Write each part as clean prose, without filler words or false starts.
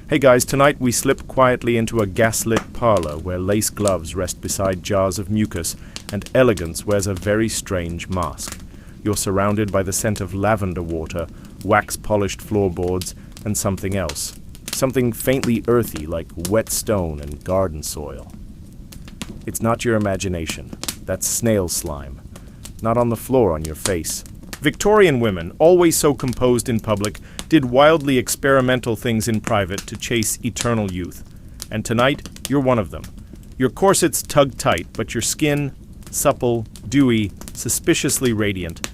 Hey guys, tonight we slip quietly into a gaslit parlor where lace gloves rest beside jars of mucus and elegance wears a very strange mask. You're surrounded by the scent of lavender water, wax-polished floorboards, and something else. Something faintly earthy like wet stone and garden soil. It's not your imagination. That's snail slime. Not on the floor on your face. Victorian women, always so composed in public, did wildly experimental things in private to chase eternal youth. And tonight, you're one of them. Your corsets tug tight, but your skin, supple, dewy, suspiciously radiant.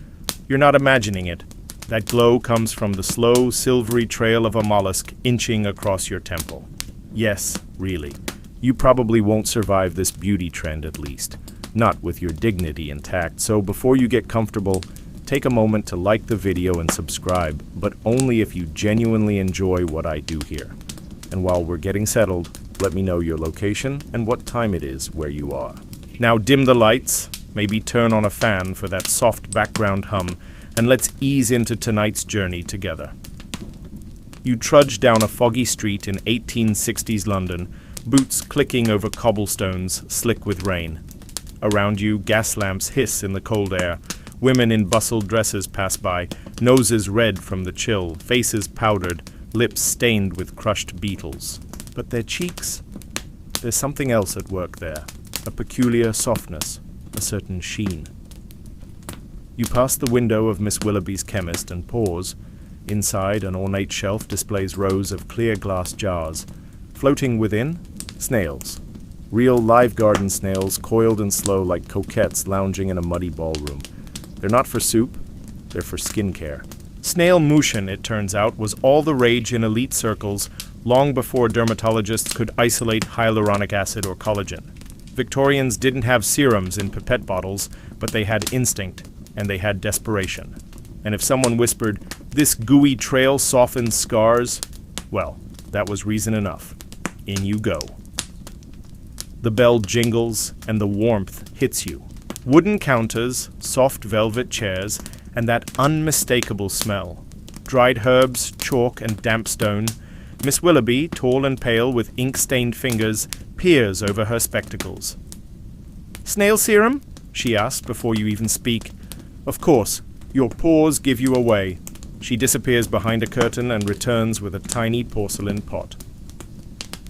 You're not imagining it. That glow comes from the slow, silvery trail of a mollusk inching across your temple. Yes, really. You probably won't survive this beauty trend at least. Not with your dignity intact, so before you get comfortable, take a moment to like the video and subscribe, but only if you genuinely enjoy what I do here. And while we're getting settled, let me know your location and what time it is where you are. Now dim the lights, maybe turn on a fan for that soft background hum, and let's ease into tonight's journey together. You trudge down a foggy street in 1860s London, boots clicking over cobblestones slick with rain. Around you, gas lamps hiss in the cold air. Women in bustled dresses pass by, noses red from the chill, faces powdered, lips stained with crushed beetles. But their cheeks? There's something else at work there, a peculiar softness, a certain sheen. You pass the window of Miss Willoughby's chemist and pause. Inside, an ornate shelf displays rows of clear glass jars. Floating within, snails. Real live garden snails, coiled and slow like coquettes lounging in a muddy ballroom. They're not for soup, they're for skincare. Snail motion, it turns out, was all the rage in elite circles long before dermatologists could isolate hyaluronic acid or collagen. Victorians didn't have serums in pipette bottles, but they had instinct, and they had desperation. And if someone whispered, "This gooey trail softens scars," well, that was reason enough. In you go. The bell jingles, and the warmth hits you. Wooden counters, soft velvet chairs, and that unmistakable smell. Dried herbs, chalk, and damp stone. Miss Willoughby, tall and pale with ink-stained fingers, peers over her spectacles. "Snail serum?" she asks before you even speak. Of course, your pause give you away. She disappears behind a curtain and returns with a tiny porcelain pot.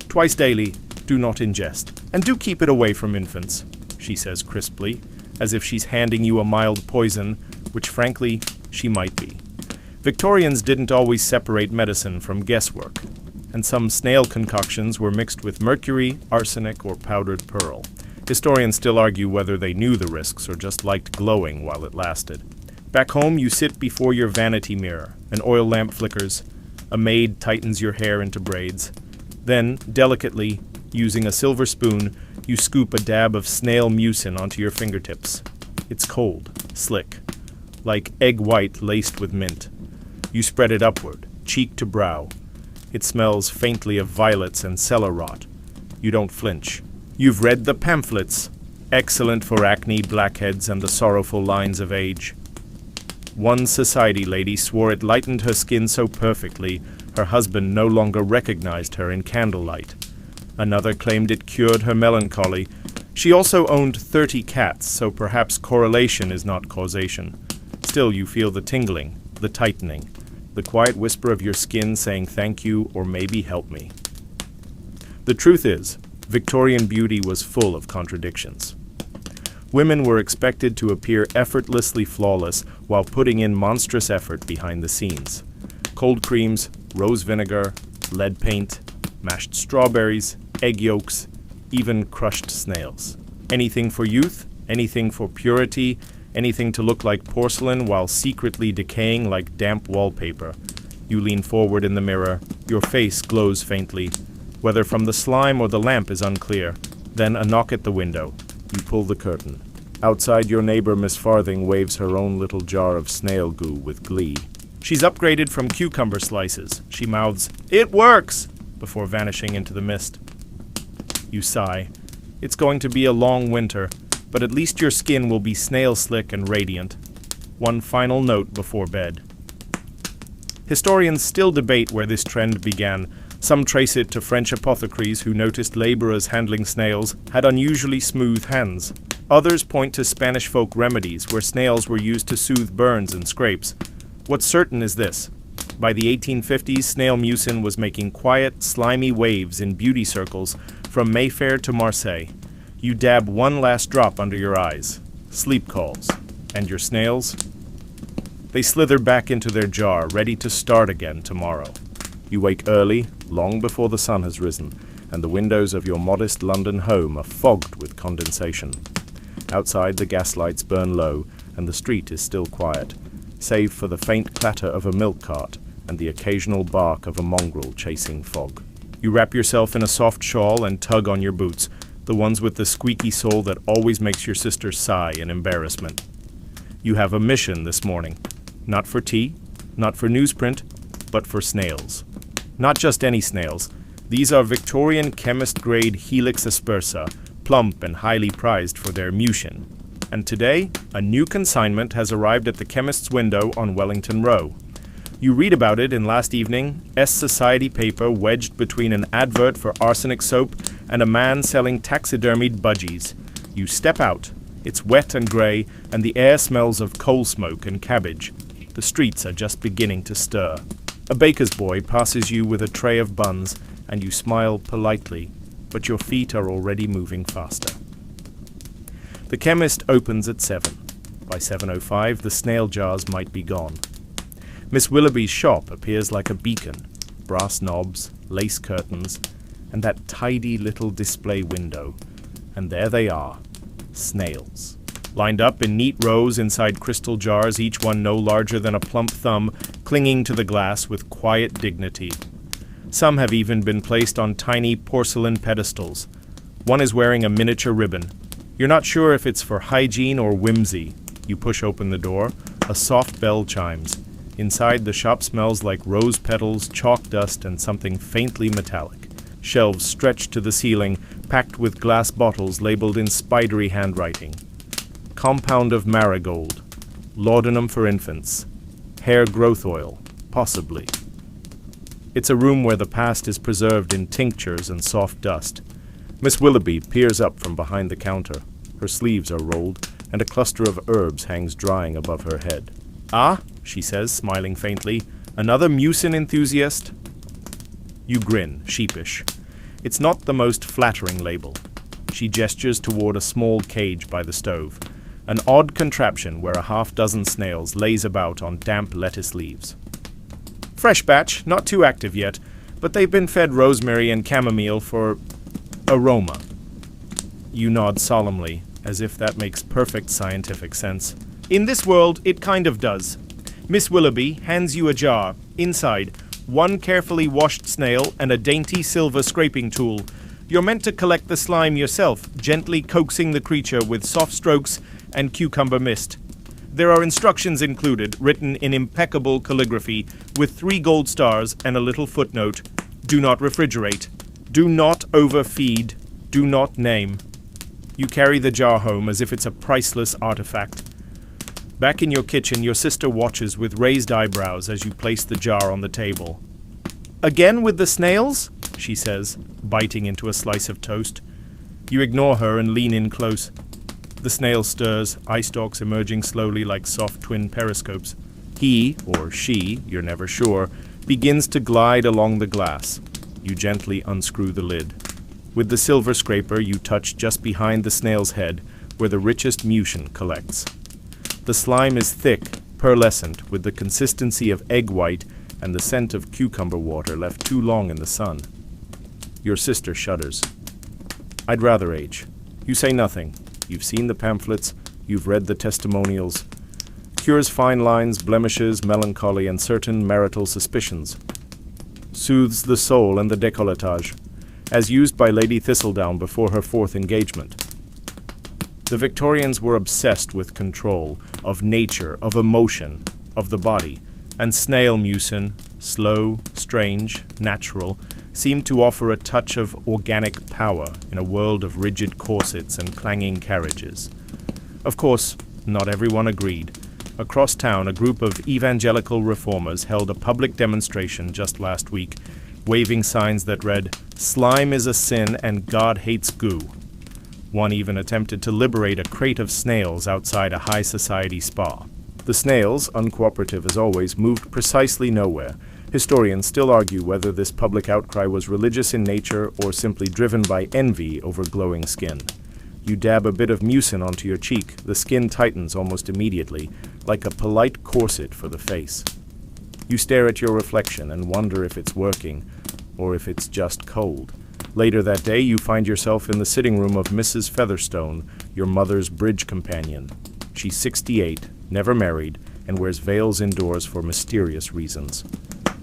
"Twice daily, do not ingest. And do keep it away from infants," she says crisply, as if she's handing you a mild poison, which frankly, she might be. Victorians didn't always separate medicine from guesswork, and some snail concoctions were mixed with mercury, arsenic, or powdered pearl. Historians still argue whether they knew the risks or just liked glowing while it lasted. Back home, you sit before your vanity mirror. An oil lamp flickers. A maid tightens your hair into braids. Then, delicately, using a silver spoon, you scoop a dab of snail mucin onto your fingertips. It's cold, slick, like egg white laced with mint. You spread it upward, cheek to brow. It smells faintly of violets and cellar rot. You don't flinch. You've read the pamphlets. Excellent for acne, blackheads, and the sorrowful lines of age. One society lady swore it lightened her skin so perfectly, her husband no longer recognized her in candlelight. Another claimed it cured her melancholy. She also owned 30 cats, so perhaps correlation is not causation. Still, you feel the tingling, the tightening, the quiet whisper of your skin saying thank you or maybe help me. The truth is, Victorian beauty was full of contradictions. Women were expected to appear effortlessly flawless while putting in monstrous effort behind the scenes. Cold creams, rose vinegar, lead paint, mashed strawberries, egg yolks, even crushed snails. Anything for youth, anything for purity, anything to look like porcelain while secretly decaying like damp wallpaper. You lean forward in the mirror, your face glows faintly. Whether from the slime or the lamp is unclear. Then a knock at the window. You pull the curtain. Outside, your neighbor Miss Farthing waves her own little jar of snail goo with glee. She's upgraded from cucumber slices. She mouths, "It works!" before vanishing into the mist. You sigh. It's going to be a long winter, but at least your skin will be snail slick and radiant. One final note before bed. Historians still debate where this trend began, Some trace it to French apothecaries who noticed laborers handling snails had unusually smooth hands. Others point to Spanish folk remedies where snails were used to soothe burns and scrapes. What's certain is this. By the 1850s, snail mucin was making quiet, slimy waves in beauty circles from Mayfair to Marseille. You dab one last drop under your eyes. Sleep calls. And your snails? They slither back into their jar, ready to start again tomorrow. You wake early, long before the sun has risen, and the windows of your modest London home are fogged with condensation. Outside, the gaslights burn low, and the street is still quiet, save for the faint clatter of a milk cart and the occasional bark of a mongrel chasing fog. You wrap yourself in a soft shawl and tug on your boots, the ones with the squeaky sole that always makes your sister sigh in embarrassment. You have a mission this morning. Not for tea, not for newsprint, but for snails. Not just any snails. These are Victorian chemist-grade Helix aspersa, plump and highly prized for their mucin. And today, a new consignment has arrived at the chemist's window on Wellington Row. You read about it in last evening's Society paper wedged between an advert for arsenic soap and a man selling taxidermied budgies. You step out. It's wet and grey, and the air smells of coal smoke and cabbage. The streets are just beginning to stir. A baker's boy passes you with a tray of buns, and you smile politely, but your feet are already moving faster. The chemist opens at 7. By 7:05, the snail jars might be gone. Miss Willoughby's shop appears like a beacon. Brass knobs, lace curtains, and that tidy little display window. And there they are, snails. Lined up in neat rows inside crystal jars, each one no larger than a plump thumb, clinging to the glass with quiet dignity. Some have even been placed on tiny porcelain pedestals. One is wearing a miniature ribbon. You're not sure if it's for hygiene or whimsy. You push open the door. A soft bell chimes. Inside, the shop smells like rose petals, chalk dust, and something faintly metallic. Shelves stretch to the ceiling, packed with glass bottles labeled in spidery handwriting. Compound of marigold, laudanum for infants, hair growth oil, possibly. It's a room where the past is preserved in tinctures and soft dust. Miss Willoughby peers up from behind the counter. Her sleeves are rolled, and a cluster of herbs hangs drying above her head. "Ah," she says, smiling faintly, "another mucin enthusiast?" You grin, sheepish. It's not the most flattering label. She gestures toward a small cage by the stove, an odd contraption where a half-dozen snails laze about on damp lettuce leaves. "Fresh batch, not too active yet, but they've been fed rosemary and chamomile for aroma." You nod solemnly, as if that makes perfect scientific sense. "In this world, it kind of does." Miss Willoughby hands you a jar. Inside, one carefully washed snail and a dainty silver scraping tool. You're meant to collect the slime yourself, gently coaxing the creature with soft strokes and cucumber mist. There are instructions included, written in impeccable calligraphy, with 3 gold stars and a little footnote. Do not refrigerate. Do not overfeed. Do not name. You carry the jar home as if it's a priceless artifact. Back in your kitchen, your sister watches with raised eyebrows as you place the jar on the table. "Again with the snails?" she says, biting into a slice of toast. You ignore her and lean in close. The snail stirs, eye stalks emerging slowly like soft twin periscopes. He, or she, you're never sure, begins to glide along the glass. You gently unscrew the lid. With the silver scraper, you touch just behind the snail's head, where the richest mucin collects. The slime is thick, pearlescent, with the consistency of egg white and the scent of cucumber water left too long in the sun. Your sister shudders. "I'd rather age." You say nothing. You've seen the pamphlets, you've read the testimonials. Cures fine lines, blemishes, melancholy, and certain marital suspicions. Soothes the soul and the décolletage, as used by Lady Thistledown before her 4th engagement. The Victorians were obsessed with control, of nature, of emotion, of the body, and snail mucin, slow, strange, natural, seemed to offer a touch of organic power in a world of rigid corsets and clanging carriages. Of course, not everyone agreed. Across town, a group of evangelical reformers held a public demonstration just last week, waving signs that read, "Slime is a sin and God hates goo." One even attempted to liberate a crate of snails outside a high society spa. The snails, uncooperative as always, moved precisely nowhere. Historians still argue whether this public outcry was religious in nature or simply driven by envy over glowing skin. You dab a bit of mucin onto your cheek, the skin tightens almost immediately, like a polite corset for the face. You stare at your reflection and wonder if it's working, or if it's just cold. Later that day, you find yourself in the sitting room of Mrs. Featherstone, your mother's bridge companion. She's 68, never married, and wears veils indoors for mysterious reasons.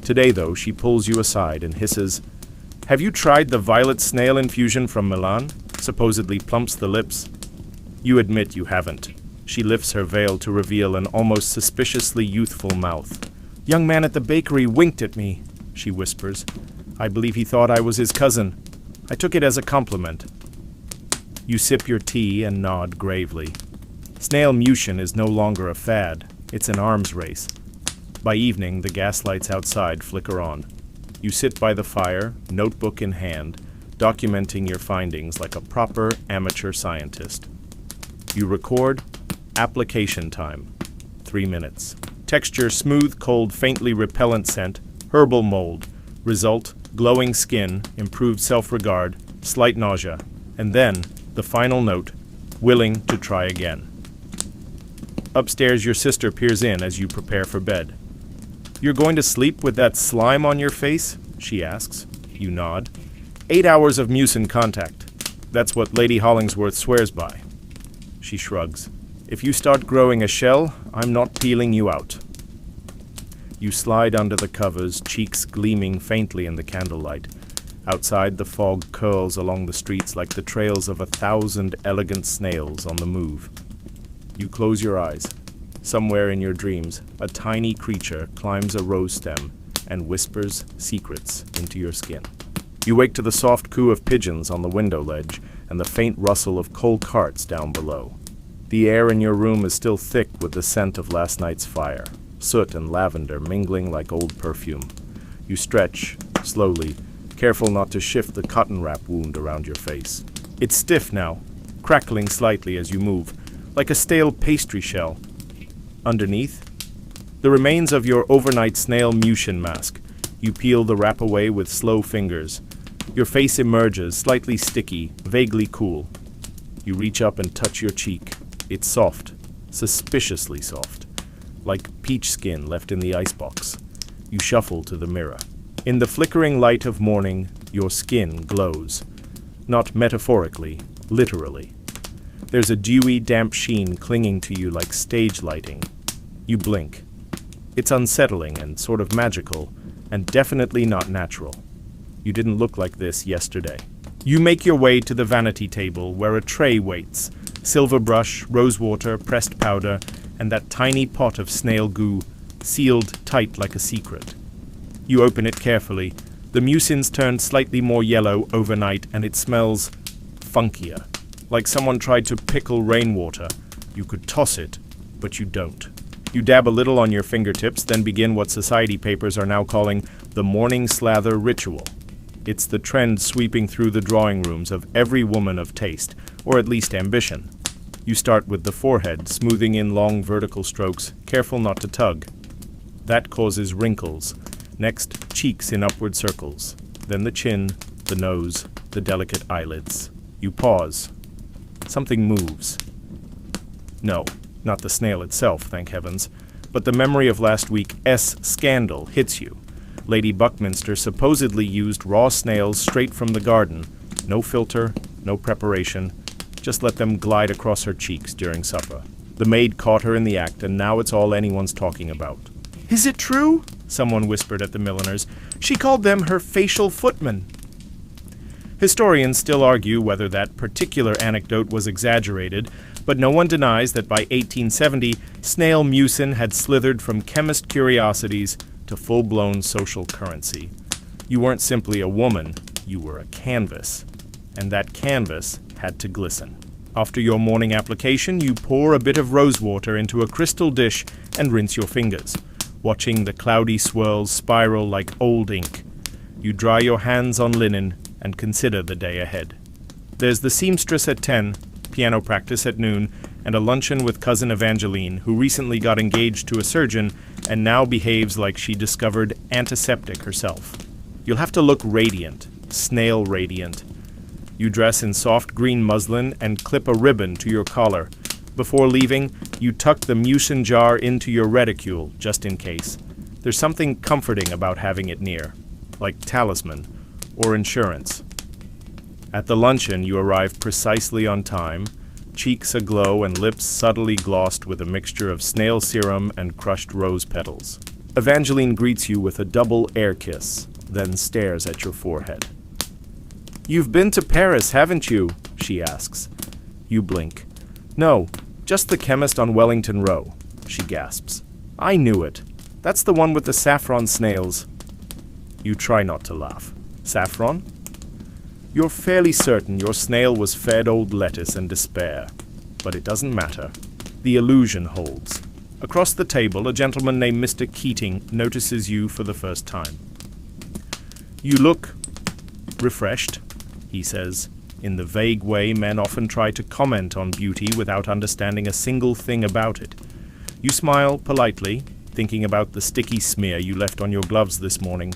Today, though, she pulls you aside and hisses, "Have you tried the violet snail infusion from Milan? Supposedly plumps the lips." You admit you haven't. She lifts her veil to reveal an almost suspiciously youthful mouth. "Young man at the bakery winked at me," she whispers. "I believe he thought I was his cousin. I took it as a compliment." You sip your tea and nod gravely. Snail mucin is no longer a fad. It's an arms race. By evening, the gas lights outside flicker on. You sit by the fire, notebook in hand, documenting your findings like a proper amateur scientist. You record application time, 3 minutes. Texture smooth, cold, faintly repellent scent, herbal mold. Result, glowing skin, improved self-regard, slight nausea. And then, the final note, willing to try again. Upstairs, your sister peers in as you prepare for bed. "You're going to sleep with that slime on your face?" she asks. You nod. 8 hours of mucin contact. That's what Lady Hollingsworth swears by. She shrugs. "If you start growing a shell, I'm not peeling you out." You slide under the covers, cheeks gleaming faintly in the candlelight. Outside, the fog curls along the streets like the trails of 1,000 elegant snails on the move. You close your eyes. Somewhere in your dreams, a tiny creature climbs a rose stem and whispers secrets into your skin. You wake to the soft coo of pigeons on the window ledge and the faint rustle of coal carts down below. The air in your room is still thick with the scent of last night's fire, soot and lavender mingling like old perfume. You stretch, slowly, careful not to shift the cotton wrap wound around your face. It's stiff now, crackling slightly as you move, like a stale pastry shell. Underneath, the remains of your overnight snail mucin mask. You peel the wrap away with slow fingers. Your face emerges, slightly sticky, vaguely cool. You reach up and touch your cheek. It's soft, suspiciously soft, like peach skin left in the icebox. You shuffle to the mirror. In the flickering light of morning, your skin glows. Not metaphorically, literally. There's a dewy, damp sheen clinging to you like stage lighting. You blink. It's unsettling and sort of magical, and definitely not natural. You didn't look like this yesterday. You make your way to the vanity table where a tray waits. Silver brush, rose water, pressed powder, and that tiny pot of snail goo, sealed tight like a secret. You open it carefully. The mucin's turned slightly more yellow overnight, and it smells funkier. Like someone tried to pickle rainwater. You could toss it, but you don't. You dab a little on your fingertips, then begin what society papers are now calling the morning slather ritual. It's the trend sweeping through the drawing rooms of every woman of taste, or at least ambition. You start with the forehead, smoothing in long vertical strokes, careful not to tug. That causes wrinkles. Next, cheeks in upward circles. Then the chin, the nose, the delicate eyelids. You pause. Something moves. No, not the snail itself, thank heavens, but the memory of last week's scandal hits you. Lady Buckminster supposedly used raw snails straight from the garden. No filter, no preparation, just let them glide across her cheeks during supper. The maid caught her in the act, and now it's all anyone's talking about. "Is it true?" someone whispered at the milliner's. "She called them her facial footmen." Historians still argue whether that particular anecdote was exaggerated, but no one denies that by 1870, snail mucin had slithered from chemist curiosities to full-blown social currency. You weren't simply a woman, you were a canvas, and that canvas had to glisten. After your morning application, you pour a bit of rose water into a crystal dish and rinse your fingers, watching the cloudy swirls spiral like old ink. You dry your hands on linen and consider the day ahead. There's the seamstress at 10, piano practice at noon, and a luncheon with cousin Evangeline, who recently got engaged to a surgeon and now behaves like she discovered antiseptic herself. You'll have to look radiant, snail radiant. You dress in soft green muslin and clip a ribbon to your collar. Before leaving, you tuck the mucin jar into your reticule, just in case. There's something comforting about having it near, like talisman or insurance. At the luncheon, you arrive precisely on time, cheeks aglow and lips subtly glossed with a mixture of snail serum and crushed rose petals. Evangeline greets you with a double air kiss, then stares at your forehead. "You've been to Paris, haven't you?" she asks. You blink. "No, just the chemist on Wellington Row," she gasps. "I knew it. That's the one with the saffron snails." You try not to laugh. Saffron? You're fairly certain your snail was fed old lettuce and despair, but it doesn't matter. The illusion holds. Across the table, a gentleman named Mr. Keating notices you for the first time. "You look refreshed," he says, in the vague way men often try to comment on beauty without understanding a single thing about it. You smile politely, thinking about the sticky smear you left on your gloves this morning.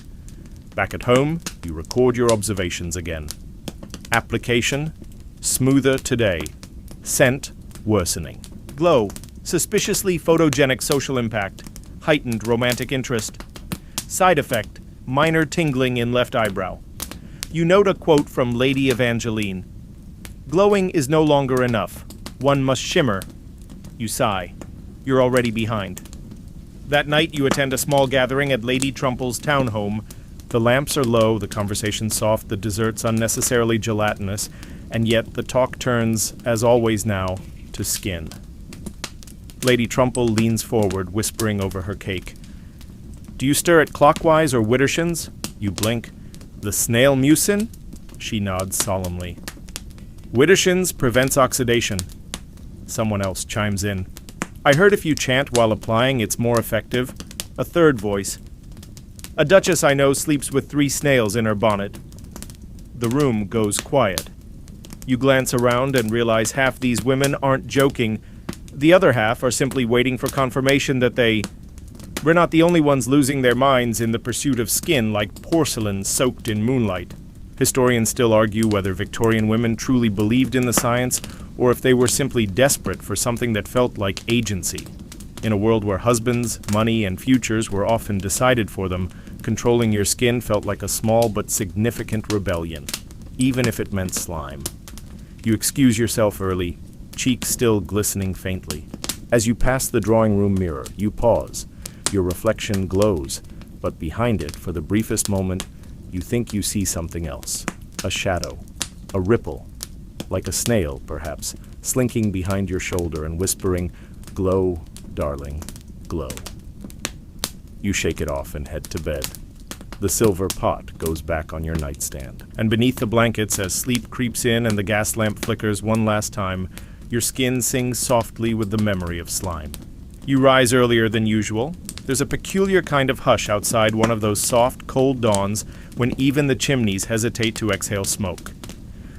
Back at home, you record your observations again. Application: smoother today. Scent: worsening. Glow: suspiciously photogenic social impact. Heightened romantic interest. Side effect: minor tingling in left eyebrow. You note a quote from Lady Evangeline. "Glowing is no longer enough. One must shimmer." You sigh. You're already behind. That night you attend a small gathering at Lady Trumple's townhome. The lamps are low, the conversation soft, the desserts unnecessarily gelatinous, and yet the talk turns, as always now, to skin. Lady Trumple leans forward, whispering over her cake. "Do you stir it clockwise or widdershins?" You blink. "The snail mucin?" She nods solemnly. "Widdershins prevents oxidation." Someone else chimes in. "I heard if you chant while applying, it's more effective." A third voice. "A duchess I know sleeps with 3 snails in her bonnet." The room goes quiet. You glance around and realize half these women aren't joking. The other half are simply waiting for confirmation that we're not the only ones losing their minds in the pursuit of skin like porcelain soaked in moonlight. Historians still argue whether Victorian women truly believed in the science or if they were simply desperate for something that felt like agency. In a world where husbands, money, and futures were often decided for them, controlling your skin felt like a small but significant rebellion, even if it meant slime. You excuse yourself early, cheeks still glistening faintly. As you pass the drawing room mirror, you pause. Your reflection glows, but behind it, for the briefest moment, you think you see something else. A shadow, a ripple, like a snail, perhaps, slinking behind your shoulder and whispering, "Glow, darling, glow." You shake it off and head to bed. The silver pot goes back on your nightstand. And beneath the blankets, as sleep creeps in and the gas lamp flickers one last time, your skin sings softly with the memory of slime. You rise earlier than usual. There's a peculiar kind of hush outside one of those soft, cold dawns when even the chimneys hesitate to exhale smoke.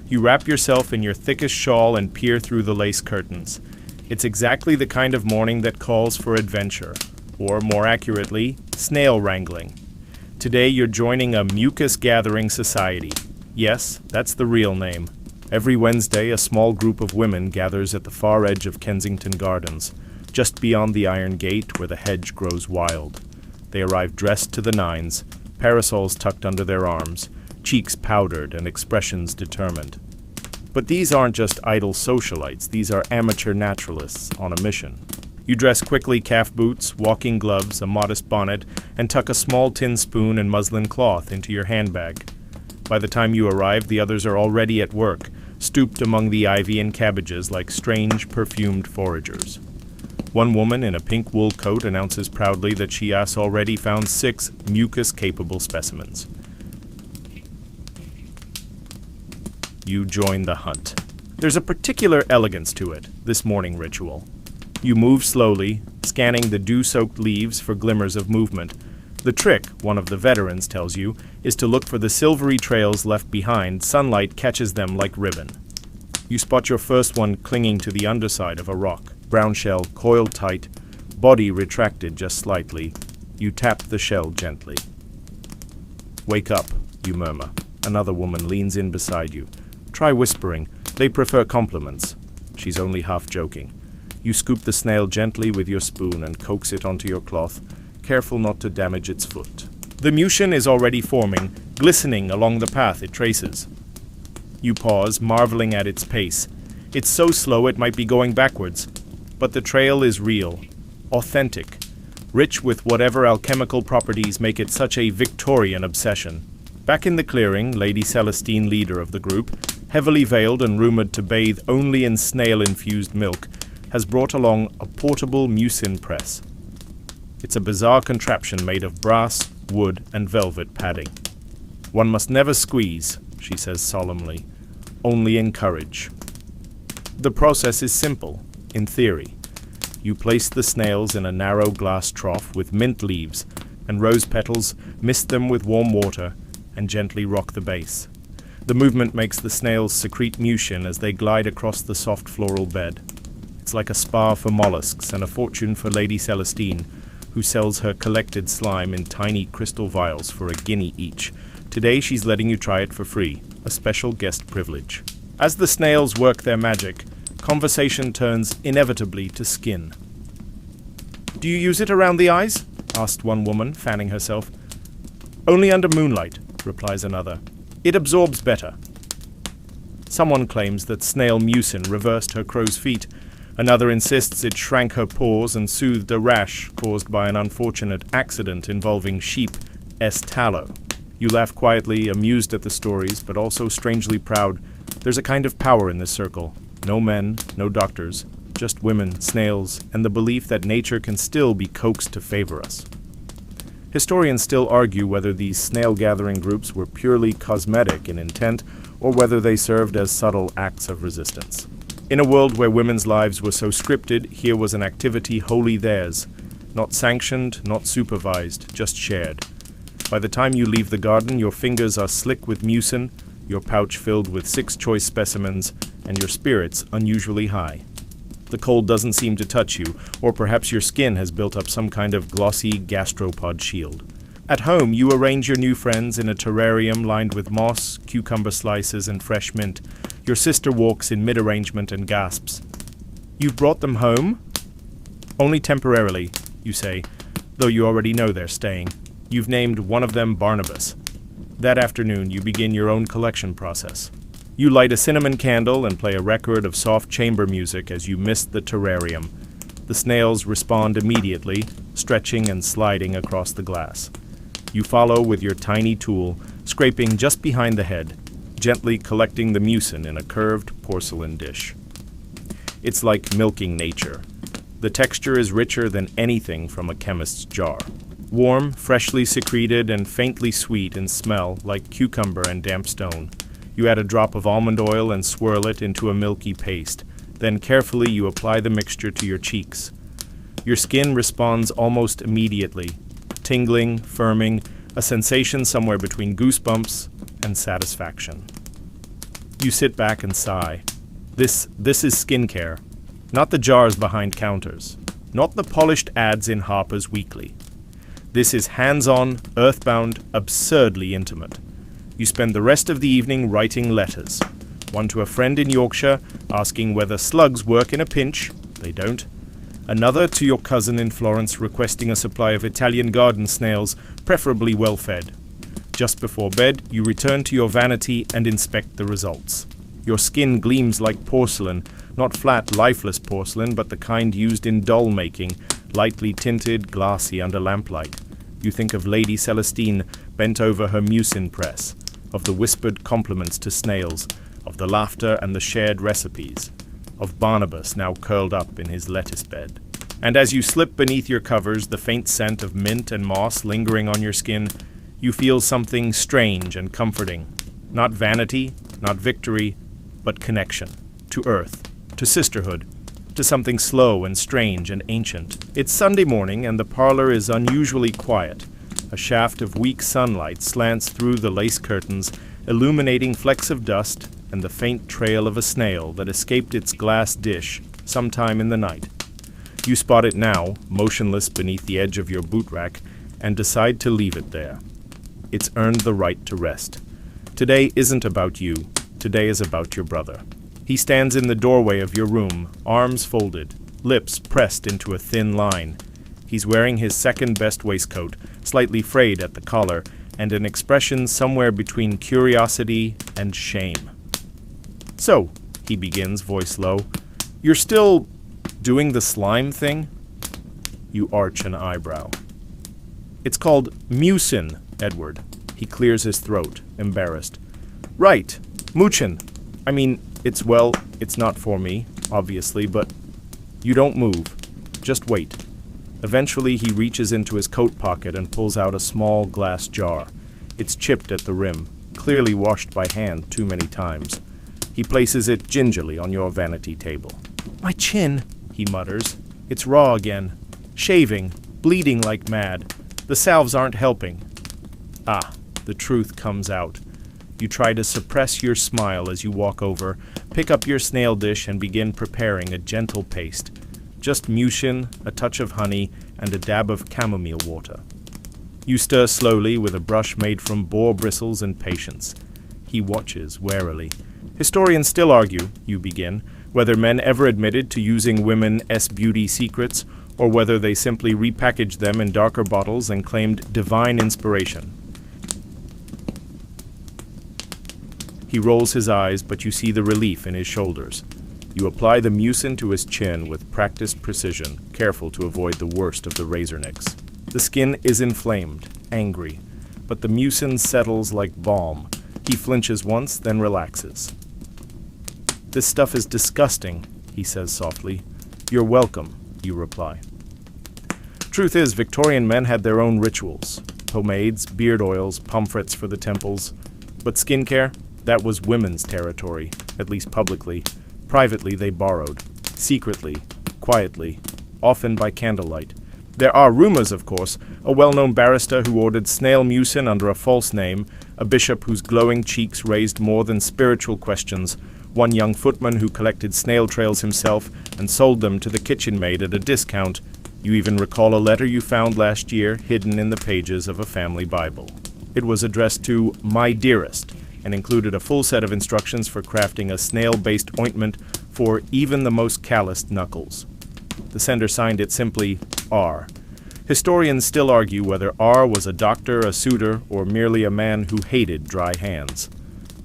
You wrap yourself in your thickest shawl and peer through the lace curtains. It's exactly the kind of morning that calls for adventure, or more accurately, snail wrangling. Today you're joining a mucus-gathering society. Yes, that's the real name. Every Wednesday, a small group of women gathers at the far edge of Kensington Gardens, just beyond the iron gate where the hedge grows wild. They arrive dressed to the nines, parasols tucked under their arms, cheeks powdered and expressions determined. But these aren't just idle socialites, these are amateur naturalists on a mission. You dress quickly, calf boots, walking gloves, a modest bonnet, and tuck a small tin spoon and muslin cloth into your handbag. By the time you arrive, the others are already at work, stooped among the ivy and cabbages like strange, perfumed foragers. One woman in a pink wool coat announces proudly that she has already found 6 mucus-capable specimens. You join the hunt. There's a particular elegance to it, this morning ritual. You move slowly, scanning the dew-soaked leaves for glimmers of movement. The trick, one of the veterans tells you, is to look for the silvery trails left behind. Sunlight catches them like ribbon. You spot your first one clinging to the underside of a rock. Brown shell coiled tight, body retracted just slightly. You tap the shell gently. "Wake up," you murmur. Another woman leans in beside you. Try whispering. They prefer compliments. She's only half joking. You scoop the snail gently with your spoon and coax it onto your cloth, careful not to damage its foot. The mucin is already forming, glistening along the path it traces. You pause, marveling at its pace. It's so slow it might be going backwards. But the trail is real, authentic, rich with whatever alchemical properties make it such a Victorian obsession. Back in the clearing, Lady Celestine, leader of the group, heavily veiled and rumored to bathe only in snail-infused milk, has brought along a portable mucin press. It's a bizarre contraption made of brass, wood, and velvet padding. "One must never squeeze," she says solemnly, "only encourage." The process is simple, in theory. You place the snails in a narrow glass trough with mint leaves and rose petals, mist them with warm water, and gently rock the base. The movement makes the snails secrete mucin as they glide across the soft floral bed. It's like a spa for mollusks and a fortune for Lady Celestine, who sells her collected slime in tiny crystal vials for a guinea each. Today she's letting you try it for free, a special guest privilege. As the snails work their magic, conversation turns inevitably to skin. "Do you use it around the eyes?" asked one woman, fanning herself. "Only under moonlight," replies another. "It absorbs better." Someone claims that snail mucin reversed her crow's feet. Another insists it shrank her paws and soothed a rash caused by an unfortunate accident involving sheep's tallow. You laugh quietly, amused at the stories, but also strangely proud. There's a kind of power in this circle. No men, no doctors, just women, snails, and the belief that nature can still be coaxed to favor us. Historians still argue whether these snail-gathering groups were purely cosmetic in intent or whether they served as subtle acts of resistance. In a world where women's lives were so scripted, here was an activity wholly theirs, not sanctioned, not supervised, just shared. By the time you leave the garden, your fingers are slick with mucin, your pouch filled with 6 choice specimens, and your spirits unusually high. The cold doesn't seem to touch you, or perhaps your skin has built up some kind of glossy gastropod shield. At home, you arrange your new friends in a terrarium lined with moss, cucumber slices, and fresh mint. Your sister walks in mid-arrangement and gasps. "You've brought them home?" "Only temporarily," you say, though you already know they're staying. You've named one of them Barnabas. That afternoon, you begin your own collection process. You light a cinnamon candle and play a record of soft chamber music as you mist the terrarium. The snails respond immediately, stretching and sliding across the glass. You follow with your tiny tool, scraping just behind the head, gently collecting the mucin in a curved porcelain dish. It's like milking nature. The texture is richer than anything from a chemist's jar. Warm, freshly secreted, and faintly sweet in smell, like cucumber and damp stone. You add a drop of almond oil and swirl it into a milky paste. Then carefully you apply the mixture to your cheeks. Your skin responds almost immediately. Tingling, firming, a sensation somewhere between goosebumps and satisfaction. You sit back and sigh. This is skincare. Not the jars behind counters. Not the polished ads in Harper's Weekly. This is hands-on, earthbound, absurdly intimate. You spend the rest of the evening writing letters. One to a friend in Yorkshire, asking whether slugs work in a pinch. They don't. Another to your cousin in Florence, requesting a supply of Italian garden snails, preferably well-fed. Just before bed, you return to your vanity and inspect the results. Your skin gleams like porcelain, not flat, lifeless porcelain, but the kind used in doll making, lightly tinted, glassy under lamplight. You think of Lady Celestine bent over her mucin press, of the whispered compliments to snails, of the laughter and the shared recipes, of Barnabas now curled up in his lettuce bed. And as you slip beneath your covers, the faint scent of mint and moss lingering on your skin, you feel something strange and comforting. Not vanity, not victory, but connection. To earth, to sisterhood, to something slow and strange and ancient. It's Sunday morning and the parlor is unusually quiet. A shaft of weak sunlight slants through the lace curtains, illuminating flecks of dust and the faint trail of a snail that escaped its glass dish sometime in the night. You spot it now, motionless beneath the edge of your boot rack, and decide to leave it there. It's earned the right to rest. Today isn't about you. Today is about your brother. He stands in the doorway of your room, arms folded, lips pressed into a thin line. He's wearing his second-best waistcoat, slightly frayed at the collar, and an expression somewhere between curiosity and shame. "So," he begins, voice low, "you're still doing the slime thing?" You arch an eyebrow. "It's called mucin, Edward." He clears his throat, embarrassed. "Right, mucin. I mean, it's not for me, obviously, but you don't move. Just wait." Eventually, he reaches into his coat pocket and pulls out a small glass jar. It's chipped at the rim, clearly washed by hand too many times. He places it gingerly on your vanity table. "My chin," he mutters. "It's raw again. Shaving, bleeding like mad. The salves aren't helping." Ah, the truth comes out. You try to suppress your smile as you walk over, pick up your snail dish, and begin preparing a gentle paste. Just mucin, a touch of honey, and a dab of chamomile water. You stir slowly with a brush made from boar bristles and patience. He watches warily. "Historians still argue," you begin, "whether men ever admitted to using women's beauty secrets, or whether they simply repackaged them in darker bottles and claimed divine inspiration." He rolls his eyes, but you see the relief in his shoulders. You apply the mucin to his chin with practiced precision, careful to avoid the worst of the razor nicks. The skin is inflamed, angry, but the mucin settles like balm. He flinches once, then relaxes. "This stuff is disgusting," he says softly. "You're welcome," you reply. Truth is, Victorian men had their own rituals. Pomades, beard oils, pomfrets for the temples. But skincare? That was women's territory, at least publicly. Privately, they borrowed. Secretly, quietly, often by candlelight. There are rumors, of course, a well-known barrister who ordered snail mucin under a false name, a bishop whose glowing cheeks raised more than spiritual questions, one young footman who collected snail trails himself and sold them to the kitchen maid at a discount. You even recall a letter you found last year hidden in the pages of a family Bible. It was addressed to "My Dearest," and included a full set of instructions for crafting a snail-based ointment for even the most calloused knuckles. The sender signed it simply R. Historians still argue whether R was a doctor, a suitor, or merely a man who hated dry hands.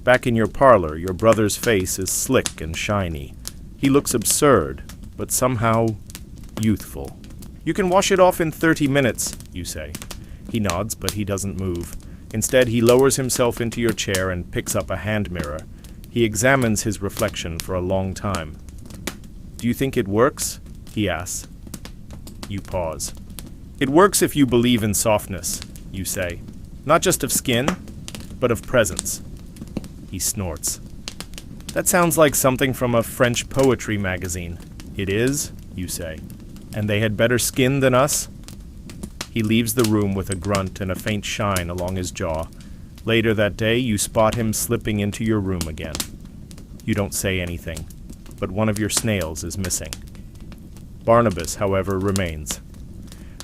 Back in your parlor, your brother's face is slick and shiny. He looks absurd, but somehow youthful. "You can wash it off in 30 minutes, you say. He nods, but he doesn't move. Instead, he lowers himself into your chair and picks up a hand mirror. He examines his reflection for a long time. "Do you think it works?" he asks. You pause. "It works if you believe in softness," you say. "Not just of skin, but of presence." He snorts. "That sounds like something from a French poetry magazine." "It is," you say. "And they had better skin than us?" He leaves the room with a grunt and a faint shine along his jaw. Later that day, you spot him slipping into your room again. You don't say anything, but one of your snails is missing. Barnabas, however, remains.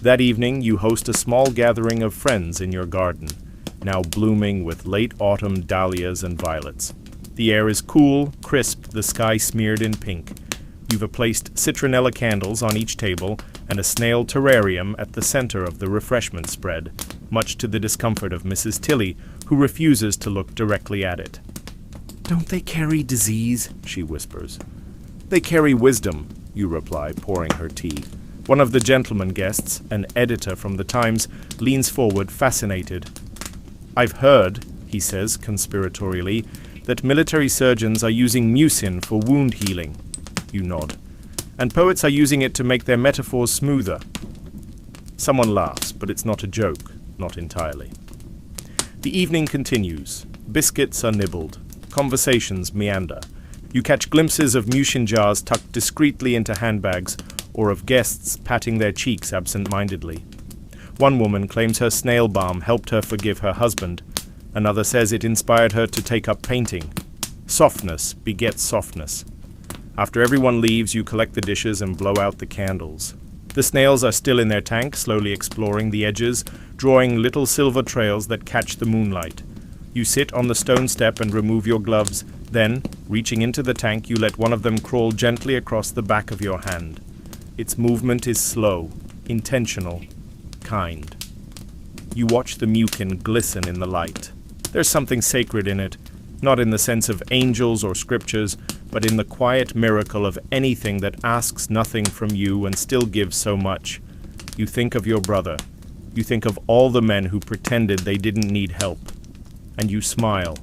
That evening, you host a small gathering of friends in your garden, now blooming with late autumn dahlias and violets. The air is cool, crisp, the sky smeared in pink. You've placed citronella candles on each table and a snail terrarium at the center of the refreshment spread, much to the discomfort of Mrs. Tilly, who refuses to look directly at it. "Don't they carry disease?" she whispers. "They carry wisdom," you reply, pouring her tea. One of the gentlemen guests, an editor from the Times, leans forward, fascinated. "I've heard," he says conspiratorially, "that military surgeons are using mucin for wound healing." You nod. "And poets are using it to make their metaphors smoother." Someone laughs, but it's not a joke, not entirely. The evening continues. Biscuits are nibbled. Conversations meander. You catch glimpses of mucin jars tucked discreetly into handbags, or of guests patting their cheeks absent-mindedly. One woman claims her snail balm helped her forgive her husband. Another says it inspired her to take up painting. Softness begets softness. After everyone leaves, you collect the dishes and blow out the candles. The snails are still in their tank, slowly exploring the edges, drawing little silver trails that catch the moonlight. You sit on the stone step and remove your gloves. Then, reaching into the tank, you let one of them crawl gently across the back of your hand. Its movement is slow, intentional, kind. You watch the mucin glisten in the light. There's something sacred in it, not in the sense of angels or scriptures, but in the quiet miracle of anything that asks nothing from you and still gives so much. You think of your brother. You think of all the men who pretended they didn't need help. And you smile,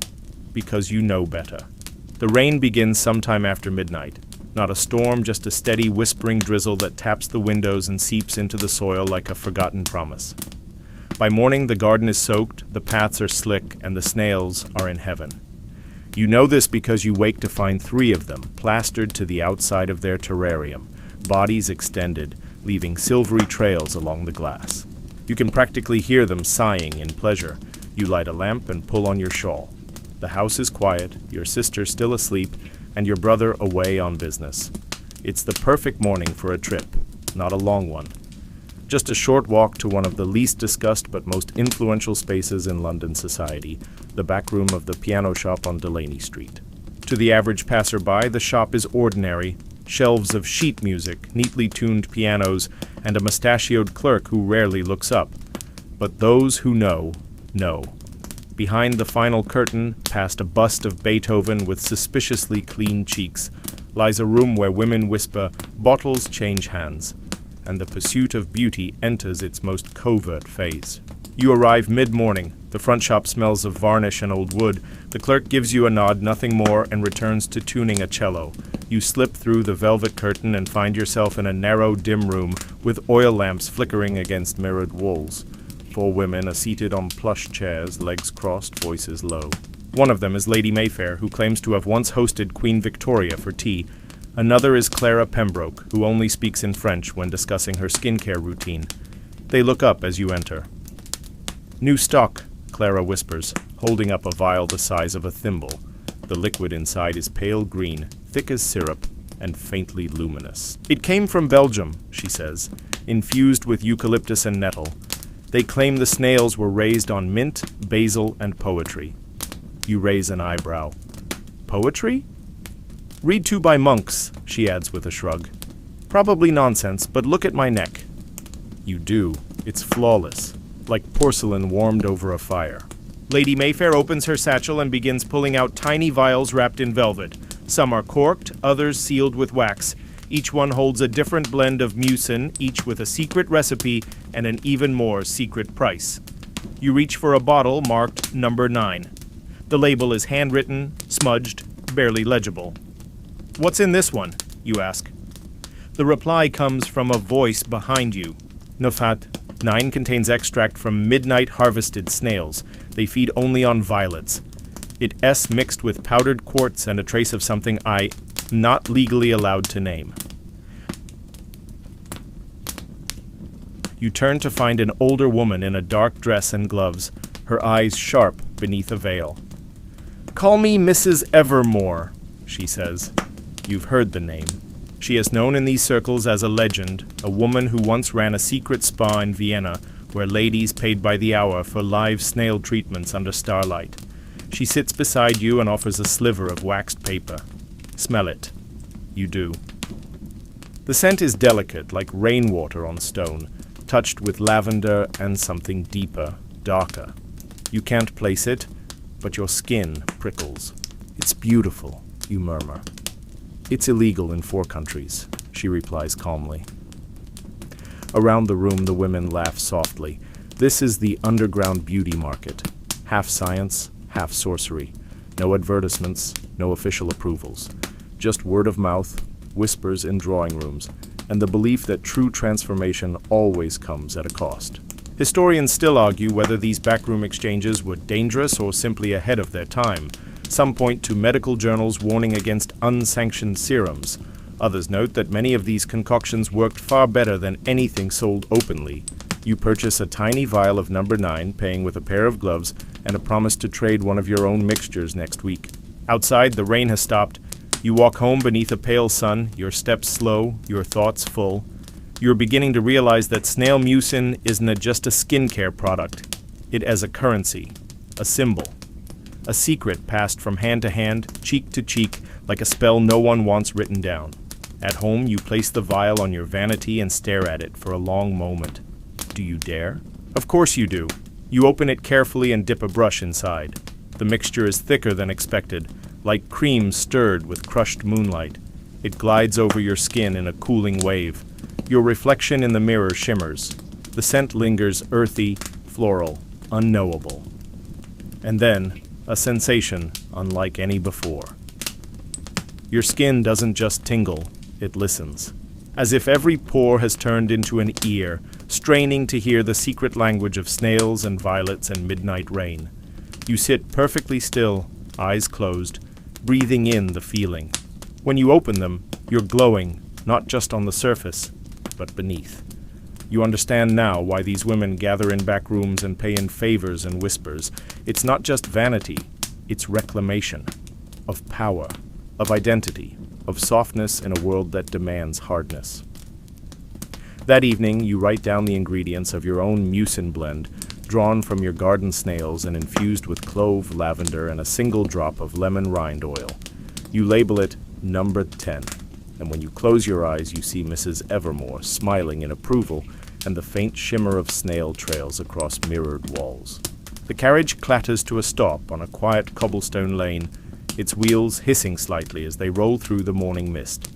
because you know better. The rain begins sometime after midnight. Not a storm, just a steady whispering drizzle that taps the windows and seeps into the soil like a forgotten promise. By morning, the garden is soaked, the paths are slick, and the snails are in heaven. You know this because you wake to find 3 of them plastered to the outside of their terrarium, bodies extended, leaving silvery trails along the glass. You can practically hear them sighing in pleasure. You light a lamp and pull on your shawl. The house is quiet, your sister still asleep, and your brother away on business. It's the perfect morning for a trip, not a long one. Just a short walk to one of the least discussed but most influential spaces in London society, the back room of the piano shop on Delaney Street. To the average passerby, the shop is ordinary, shelves of sheet music, neatly tuned pianos, and a mustachioed clerk who rarely looks up. But those who know, know. Behind the final curtain, past a bust of Beethoven with suspiciously clean cheeks, lies a room where women whisper, bottles change hands, and the pursuit of beauty enters its most covert phase. You arrive mid-morning. The front shop smells of varnish and old wood. The clerk gives you a nod, nothing more, and returns to tuning a cello. You slip through the velvet curtain and find yourself in a narrow, dim room with oil lamps flickering against mirrored walls. 4 women are seated on plush chairs, legs crossed, voices low. One of them is Lady Mayfair, who claims to have once hosted Queen Victoria for tea. Another is Clara Pembroke, who only speaks in French when discussing her skincare routine. They look up as you enter. "New stock," Clara whispers, holding up a vial the size of a thimble. The liquid inside is pale green, thick as syrup, and faintly luminous. "It came from Belgium," she says, infused with eucalyptus and nettle. They claim the snails were raised on mint, basil, and poetry. You raise an eyebrow. "Poetry?" "Read to by monks," she adds with a shrug. "Probably nonsense, but look at my neck." You do. It's flawless, like porcelain warmed over a fire. Lady Mayfair opens her satchel and begins pulling out tiny vials wrapped in velvet. Some are corked, others sealed with wax. Each one holds a different blend of mucin, each with a secret recipe and an even more secret price. You reach for a bottle marked number 9. The label is handwritten, smudged, barely legible. "What's in this one?" you ask. The reply comes from a voice behind you. "Nofat, 9 contains extract from midnight harvested snails. They feed only on violets. It S mixed with powdered quartz and a trace of something I'm not legally allowed to name." You turn to find an older woman in a dark dress and gloves, her eyes sharp beneath a veil. "Call me Mrs. Evermore," she says. You've heard the name. She is known in these circles as a legend, a woman who once ran a secret spa in Vienna where ladies paid by the hour for live snail treatments under starlight. She sits beside you and offers a sliver of waxed paper. "Smell it." You do. The scent is delicate, like rainwater on stone, touched with lavender and something deeper, darker. You can't place it, but your skin prickles. "It's beautiful," you murmur. "It's illegal in 4 countries," she replies calmly. Around the room, the women laugh softly. This is the underground beauty market. Half science, half sorcery. No advertisements, no official approvals. Just word of mouth, whispers in drawing rooms, and the belief that true transformation always comes at a cost. Historians still argue whether these backroom exchanges were dangerous or simply ahead of their time. Some point to medical journals warning against unsanctioned serums. Others note that many of these concoctions worked far better than anything sold openly. You purchase a tiny vial of number 9, paying with a pair of gloves and a promise to trade one of your own mixtures next week. Outside, the rain has stopped. You walk home beneath a pale sun, your steps slow, your thoughts full. You're beginning to realize that snail mucin isn't just a skincare product. It as a currency, a symbol, a secret passed from hand to hand, cheek to cheek, like a spell no one wants written down. At home, you place the vial on your vanity and stare at it for a long moment. Do you dare? Of course you do. You open it carefully and dip a brush inside. The mixture is thicker than expected, like cream stirred with crushed moonlight. It glides over your skin in a cooling wave. Your reflection in the mirror shimmers. The scent lingers earthy, floral, unknowable. And then, a sensation unlike any before. Your skin doesn't just tingle, it listens. As if every pore has turned into an ear, straining to hear the secret language of snails and violets and midnight rain. You sit perfectly still, eyes closed, breathing in the feeling. When you open them, you're glowing, not just on the surface, but beneath. You understand now why these women gather in back rooms and pay in favors and whispers. It's not just vanity, it's reclamation of power, of identity, of softness in a world that demands hardness. That evening, you write down the ingredients of your own mucin blend, drawn from your garden snails and infused with clove, lavender, and a single drop of lemon rind oil. You label it number 10, and when you close your eyes, you see Mrs. Evermore smiling in approval and the faint shimmer of snail trails across mirrored walls. The carriage clatters to a stop on a quiet cobblestone lane, its wheels hissing slightly as they roll through the morning mist.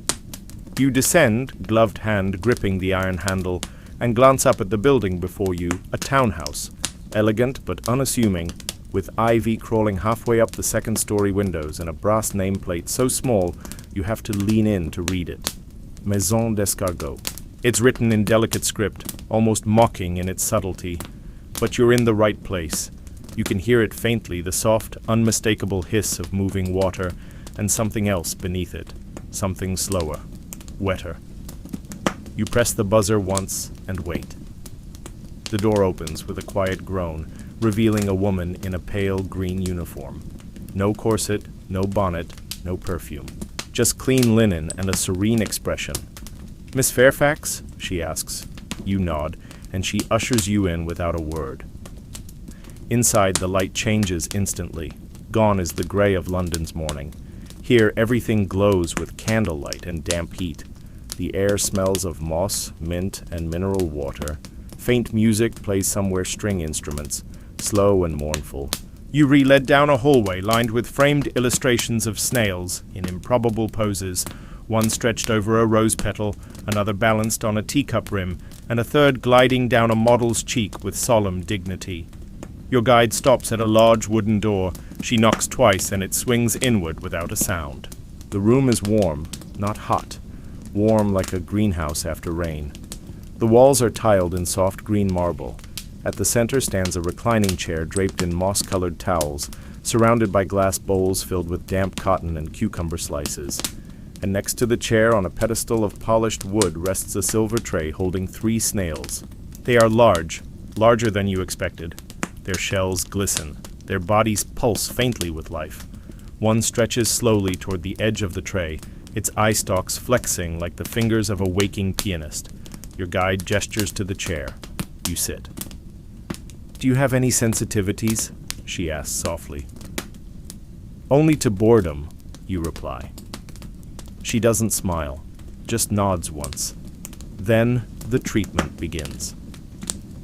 You descend, gloved hand gripping the iron handle, and glance up at the building before you, a townhouse, elegant but unassuming, with ivy crawling halfway up the second-story windows and a brass nameplate so small you have to lean in to read it. Maison d'Escargot. It's written in delicate script, almost mocking in its subtlety. But you're in the right place. You can hear it faintly, the soft, unmistakable hiss of moving water, and something else beneath it, something slower, wetter. You press the buzzer once and wait. The door opens with a quiet groan, revealing a woman in a pale green uniform. No corset, no bonnet, no perfume. Just clean linen and a serene expression. "Miss Fairfax?" she asks. You nod, and she ushers you in without a word. Inside, the light changes instantly. Gone is the gray of London's morning. Here, everything glows with candlelight and damp heat. The air smells of moss, mint, and mineral water. Faint music plays somewhere string instruments, slow and mournful. You re-led down a hallway lined with framed illustrations of snails in improbable poses, one stretched over a rose petal, another balanced on a teacup rim, and a third gliding down a model's cheek with solemn dignity. Your guide stops at a large wooden door. She knocks twice and it swings inward without a sound. The room is warm, not hot. Warm like a greenhouse after rain. The walls are tiled in soft green marble. At the center stands a reclining chair draped in moss-colored towels, surrounded by glass bowls filled with damp cotton and cucumber slices. And next to the chair on a pedestal of polished wood rests a silver tray holding 3 snails. They are large, larger than you expected. Their shells glisten. Their bodies pulse faintly with life. One stretches slowly toward the edge of the tray, its eye stalks flexing like the fingers of a waking pianist. Your guide gestures to the chair. You sit. "Do you have any sensitivities?" she asks softly. "Only to boredom," you reply. She doesn't smile, just nods once. Then the treatment begins.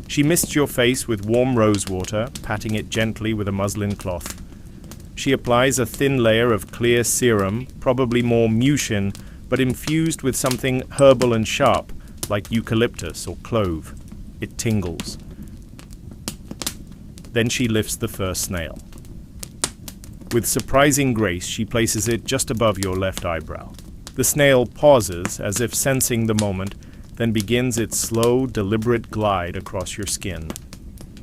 She mists your face with warm rose water, patting it gently with a muslin cloth. She applies a thin layer of clear serum, probably more mucin, but infused with something herbal and sharp, like eucalyptus or clove. It tingles. Then she lifts the first snail. With surprising grace, she places it just above your left eyebrow. The snail pauses, as if sensing the moment, then begins its slow, deliberate glide across your skin.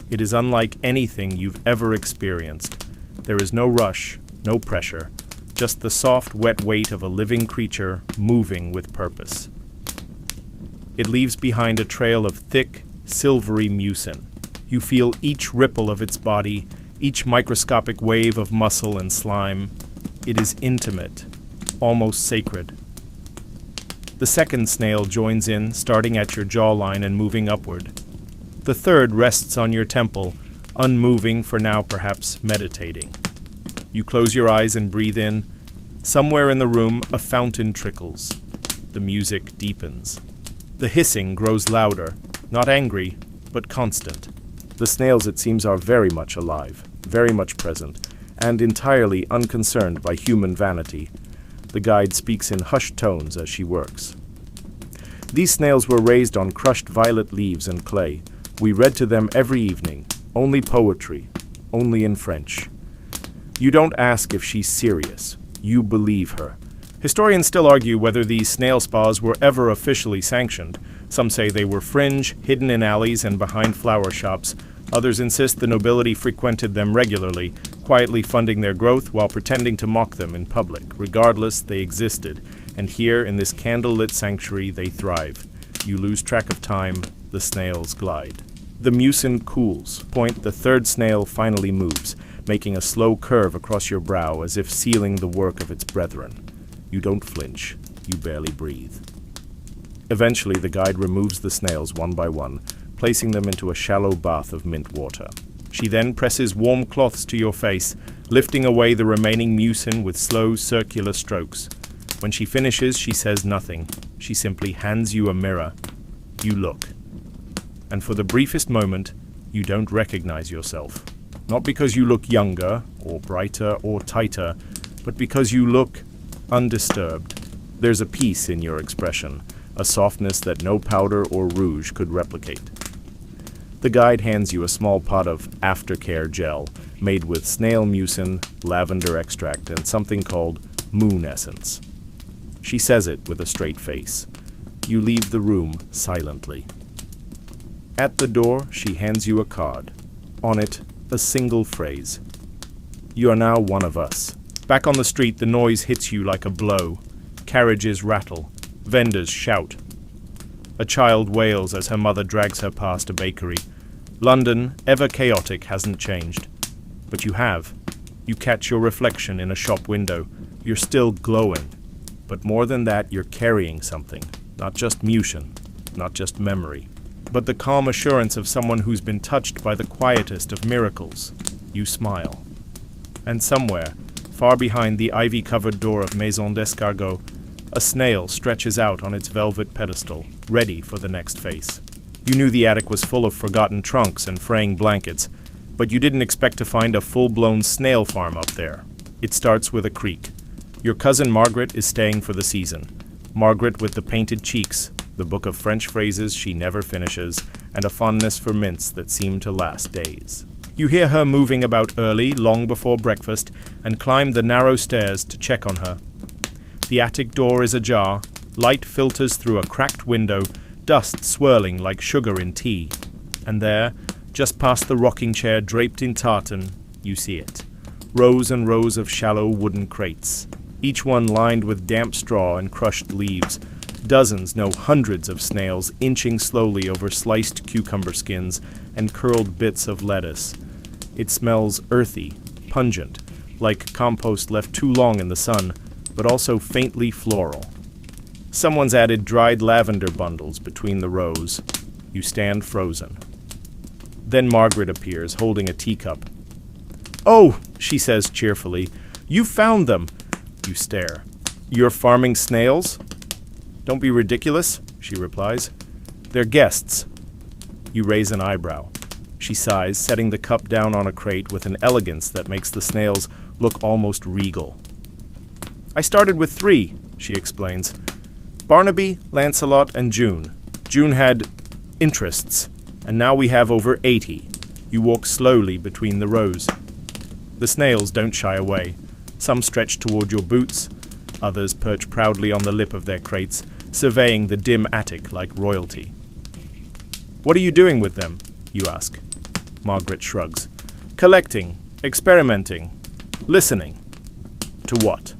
It is unlike anything you've ever experienced. There is no rush, no pressure, just the soft, wet weight of a living creature moving with purpose. It leaves behind a trail of thick, silvery mucin. You feel each ripple of its body, each microscopic wave of muscle and slime. It is intimate, almost sacred. The second snail joins in, starting at your jawline and moving upward. The third rests on your temple, unmoving, for now perhaps meditating. You close your eyes and breathe in. Somewhere in the room, a fountain trickles. The music deepens. The hissing grows louder, not angry, but constant. The snails, it seems, are very much alive, very much present, and entirely unconcerned by human vanity. The guide speaks in hushed tones as she works. These snails were raised on crushed violet leaves and clay. We read to them every evening, only poetry, only in French. You don't ask if she's serious. You believe her. Historians still argue whether these snail spas were ever officially sanctioned. Some say they were fringe, hidden in alleys and behind flower shops. Others insist the nobility frequented them regularly, quietly funding their growth while pretending to mock them in public. Regardless, they existed, and here in this candle-lit sanctuary they thrive. You lose track of time, the snails glide. The mucin cools. Point, the third snail finally moves, making a slow curve across your brow as if sealing the work of its brethren. You don't flinch. You barely breathe. Eventually, the guide removes the snails one by one, placing them into a shallow bath of mint water. She then presses warm cloths to your face, lifting away the remaining mucin with slow, circular strokes. When she finishes, she says nothing. She simply hands you a mirror. You look. And for the briefest moment, you don't recognize yourself. Not because you look younger, or brighter, or tighter, but because you look undisturbed. There's a peace in your expression, a softness that no powder or rouge could replicate. The guide hands you a small pot of aftercare gel made with snail mucin, lavender extract, and something called moon essence. She says it with a straight face. You leave the room silently. At the door, she hands you a card. On it, a single phrase. You are now one of us. Back on the street, the noise hits you like a blow. Carriages rattle. Vendors shout. A child wails as her mother drags her past a bakery. London, ever chaotic, hasn't changed. But you have. You catch your reflection in a shop window. You're still glowing. But more than that, you're carrying something. Not just mucin, not just memory, but the calm assurance of someone who's been touched by the quietest of miracles. You smile. And somewhere, far behind the ivy-covered door of Maison d'Escargot, a snail stretches out on its velvet pedestal, ready for the next face. You knew the attic was full of forgotten trunks and fraying blankets, but you didn't expect to find a full-blown snail farm up there. It starts with a creak. Your cousin Margaret is staying for the season. Margaret with the painted cheeks, the book of French phrases she never finishes, and a fondness for mints that seem to last days. You hear her moving about early, long before breakfast, and climb the narrow stairs to check on her. The attic door is ajar, light filters through a cracked window, dust swirling like sugar in tea. And there, just past the rocking chair draped in tartan, you see it. Rows and rows of shallow wooden crates, each one lined with damp straw and crushed leaves. Dozens, no hundreds of snails inching slowly over sliced cucumber skins and curled bits of lettuce. It smells earthy, pungent, like compost left too long in the sun, but also faintly floral. Someone's added dried lavender bundles between the rows. You stand frozen. Then Margaret appears, holding a teacup. "Oh," she says cheerfully, "you found them." You stare. "You're farming snails?" "Don't be ridiculous," she replies. "They're guests." You raise an eyebrow. She sighs, setting the cup down on a crate with an elegance that makes the snails look almost regal. "I started with 3, she explains. Barnaby, Lancelot, and June. June had interests, and now we have over 80. You walk slowly between the rows. The snails don't shy away. Some stretch toward your boots, others perch proudly on the lip of their crates, surveying the dim attic like royalty. "What are you doing with them?" you ask. Margaret shrugs. "Collecting, experimenting, listening." "To what?"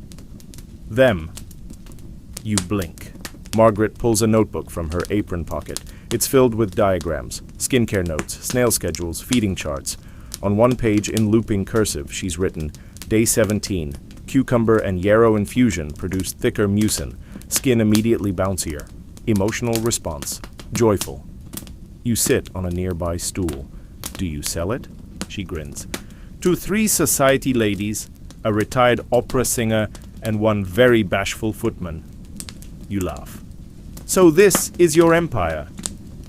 "Them." You blink. Margaret pulls a notebook from her apron pocket, It's filled with diagrams, skincare notes, snail schedules, feeding charts. On one page in looping cursive, she's written, Day 17, cucumber and yarrow infusion produce thicker mucin, skin immediately bouncier. Emotional response, joyful. You sit on a nearby stool. Do you sell it? She grins. To 3 society ladies, a retired opera singer, and 1 very bashful footman. You laugh. So this is your empire.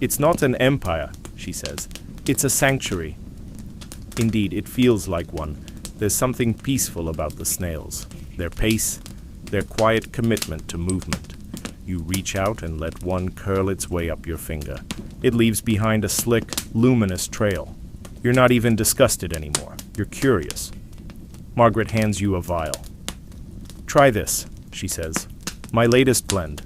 It's not an empire, she says. It's a sanctuary. Indeed, it feels like one. There's something peaceful about the snails. Their pace, their quiet commitment to movement. You reach out and let one curl its way up your finger. It leaves behind a slick, luminous trail. You're not even disgusted anymore. You're curious. Margaret hands you a vial. Try this, she says. My latest blend.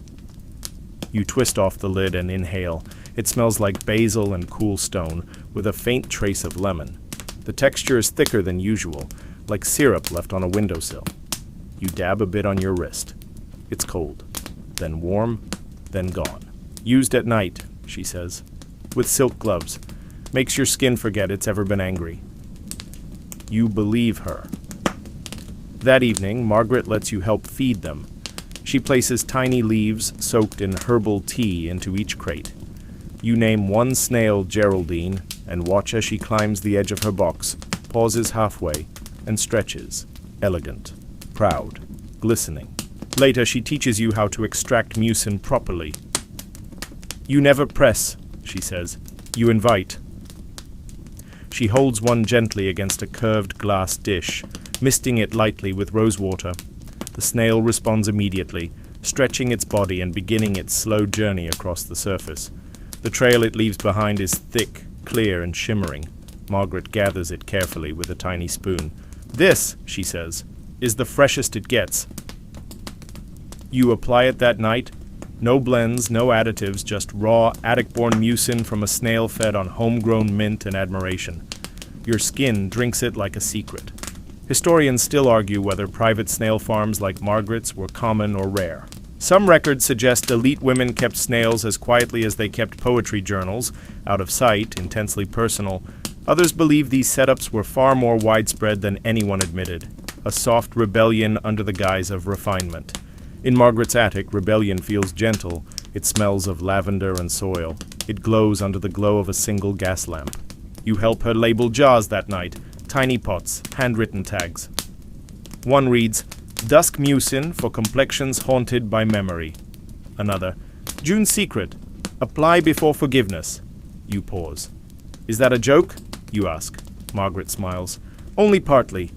You twist off the lid and inhale. It smells like basil and cool stone, with a faint trace of lemon. The texture is thicker than usual, like syrup left on a windowsill. You dab a bit on your wrist. It's cold, then warm, then gone. Used at night, she says, with silk gloves. Makes your skin forget it's ever been angry. You believe her. That evening, Margaret lets you help feed them. She places tiny leaves soaked in herbal tea into each crate. You name one snail Geraldine and watch as she climbs the edge of her box, pauses halfway, and stretches, elegant, proud, glistening. Later, she teaches you how to extract mucin properly. You never press, she says. You invite. She holds one gently against a curved glass dish, misting it lightly with rosewater. The snail responds immediately, stretching its body and beginning its slow journey across the surface. The trail it leaves behind is thick, clear, and shimmering. Margaret gathers it carefully with a tiny spoon. This, she says, is the freshest it gets. You apply it that night. No blends, no additives, just raw, attic-born mucin from a snail fed on homegrown mint and admiration. Your skin drinks it like a secret. Historians still argue whether private snail farms like Margaret's were common or rare. Some records suggest elite women kept snails as quietly as they kept poetry journals, out of sight, intensely personal. Others believe these setups were far more widespread than anyone admitted, a soft rebellion under the guise of refinement. In Margaret's attic, rebellion feels gentle. It smells of lavender and soil. It glows under the glow of a single gas lamp. You help her label jars that night, tiny pots, handwritten tags. One reads, Dusk mucin for complexions haunted by memory. Another, June's secret, apply before forgiveness. You pause. Is that a joke? You ask. Margaret smiles. Only partly.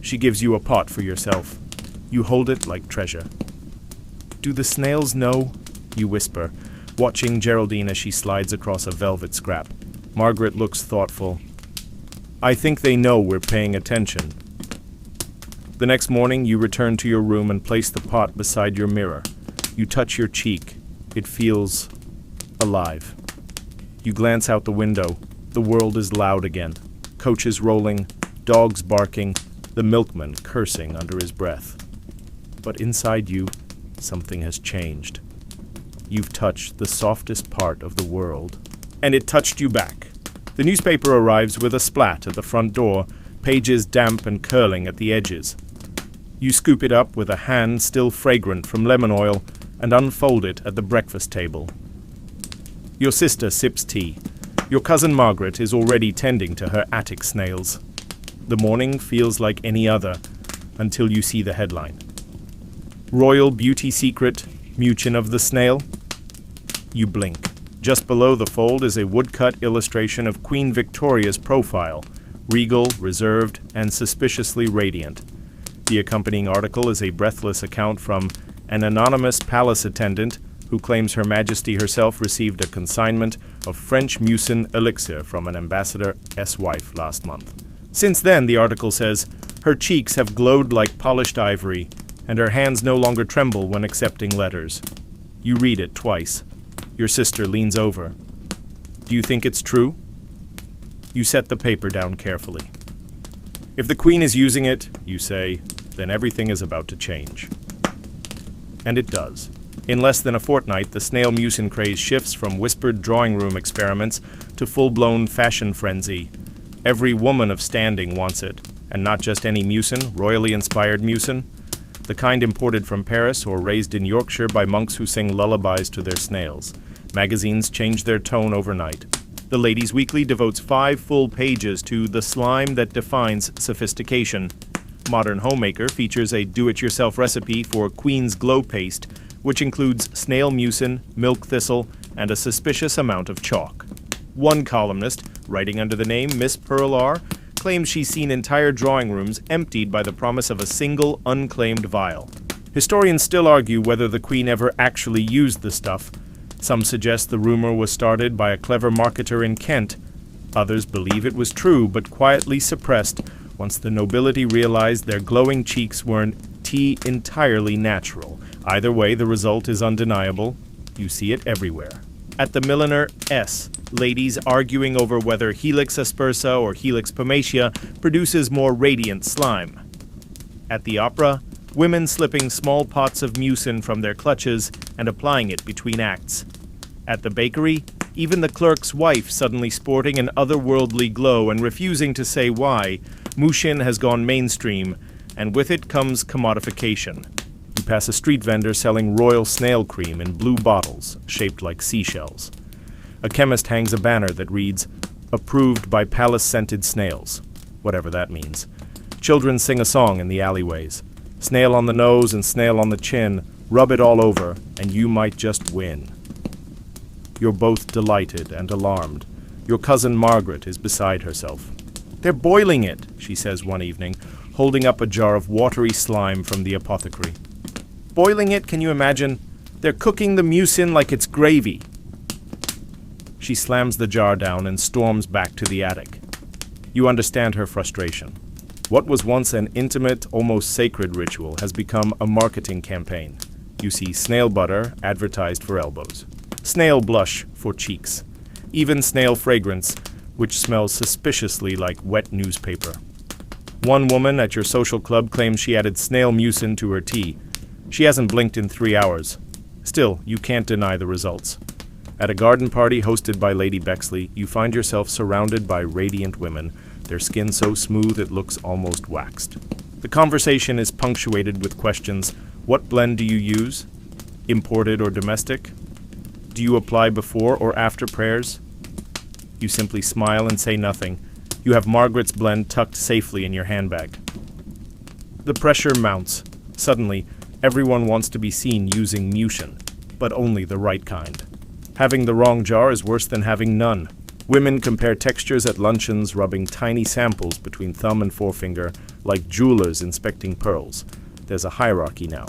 She gives you a pot for yourself. You hold it like treasure. Do the snails know? You whisper, watching Geraldine as she slides across a velvet scrap. Margaret looks thoughtful. I think they know we're paying attention. The next morning, you return to your room and place the pot beside your mirror. You touch your cheek. It feels alive. You glance out the window. The world is loud again. Coaches rolling, dogs barking, the milkman cursing under his breath. But inside you, something has changed. You've touched the softest part of the world. And it touched you back. The newspaper arrives with a splat at the front door, pages damp and curling at the edges. You scoop it up with a hand still fragrant from lemon oil and unfold it at the breakfast table. Your sister sips tea. Your cousin Margaret is already tending to her attic snails. The morning feels like any other until you see the headline. Royal Beauty Secret, Mucin of the Snail. You blink. Just below the fold is a woodcut illustration of Queen Victoria's profile, regal, reserved, and suspiciously radiant. The accompanying article is a breathless account from an anonymous palace attendant who claims Her Majesty herself received a consignment of French mucin elixir from an ambassador's wife last month. Since then, the article says, her cheeks have glowed like polished ivory, and her hands no longer tremble when accepting letters. You read it twice. Your sister leans over. Do you think it's true? You set the paper down carefully. If the Queen is using it, you say, then everything is about to change. And it does. In less than a fortnight, the snail mucin craze shifts from whispered drawing room experiments to full-blown fashion frenzy. Every woman of standing wants it, and not just any mucin, royally inspired mucin, the kind imported from Paris or raised in Yorkshire by monks who sing lullabies to their snails. Magazines change their tone overnight. The Ladies' Weekly devotes 5 full pages to the slime that defines sophistication. Modern Homemaker features a do-it-yourself recipe for Queen's Glow Paste, which includes snail mucin, milk thistle, and a suspicious amount of chalk. One columnist, writing under the name Miss Pearl R., claims she's seen entire drawing rooms emptied by the promise of a single unclaimed vial. Historians still argue whether the Queen ever actually used the stuff. Some suggest the rumor was started by a clever marketer in Kent. Others believe it was true, but quietly suppressed once the nobility realized their glowing cheeks weren't tea entirely natural. Either way, the result is undeniable. You see it everywhere. At the milliner S, ladies arguing over whether Helix aspersa or Helix pomatia produces more radiant slime. At the opera, women slipping small pots of mucin from their clutches and applying it between acts. At the bakery, even the clerk's wife suddenly sporting an otherworldly glow and refusing to say why. Mucin has gone mainstream, and with it comes commodification. You pass a street vendor selling royal snail cream in blue bottles, shaped like seashells. A chemist hangs a banner that reads, "Approved by palace-scented snails," whatever that means. Children sing a song in the alleyways. Snail on the nose and snail on the chin, rub it all over, and you might just win. You're both delighted and alarmed. Your cousin Margaret is beside herself. "They're boiling it," she says one evening, holding up a jar of watery slime from the apothecary. "Boiling it, can you imagine? They're cooking the mucin like it's gravy." She slams the jar down and storms back to the attic. You understand her frustration. What was once an intimate, almost sacred ritual has become a marketing campaign. You see snail butter advertised for elbows, snail blush for cheeks, even snail fragrance, which smells suspiciously like wet newspaper. One woman at your social club claims she added snail mucin to her tea. She hasn't blinked in 3 hours. Still, you can't deny the results. At a garden party hosted by Lady Bexley, you find yourself surrounded by radiant women, their skin so smooth it looks almost waxed. The conversation is punctuated with questions. What blend do you use? Imported or domestic? Do you apply before or after prayers? You simply smile and say nothing. You have Margaret's blend tucked safely in your handbag. The pressure mounts. Suddenly, everyone wants to be seen using mucin, but only the right kind. Having the wrong jar is worse than having none. Women compare textures at luncheons, rubbing tiny samples between thumb and forefinger, like jewelers inspecting pearls. There's a hierarchy now.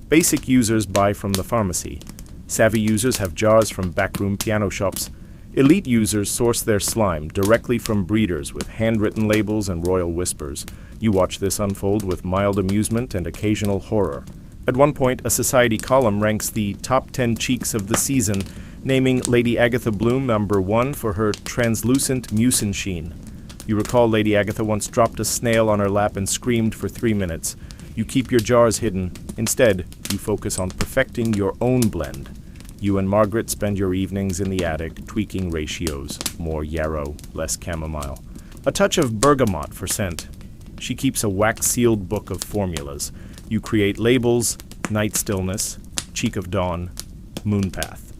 Basic users buy from the pharmacy. Savvy users have jars from backroom piano shops. Elite users source their slime directly from breeders with handwritten labels and royal whispers. You watch this unfold with mild amusement and occasional horror. At one point, a society column ranks the top 10 cheeks of the season, naming Lady Agatha Bloom number 1 for her translucent mucin sheen. You recall Lady Agatha once dropped a snail on her lap and screamed for 3 minutes. You keep your jars hidden. Instead, you focus on perfecting your own blend. You and Margaret spend your evenings in the attic, tweaking ratios. More yarrow, less chamomile. A touch of bergamot for scent. She keeps a wax-sealed book of formulas. You create labels, night stillness, cheek of dawn, moon path.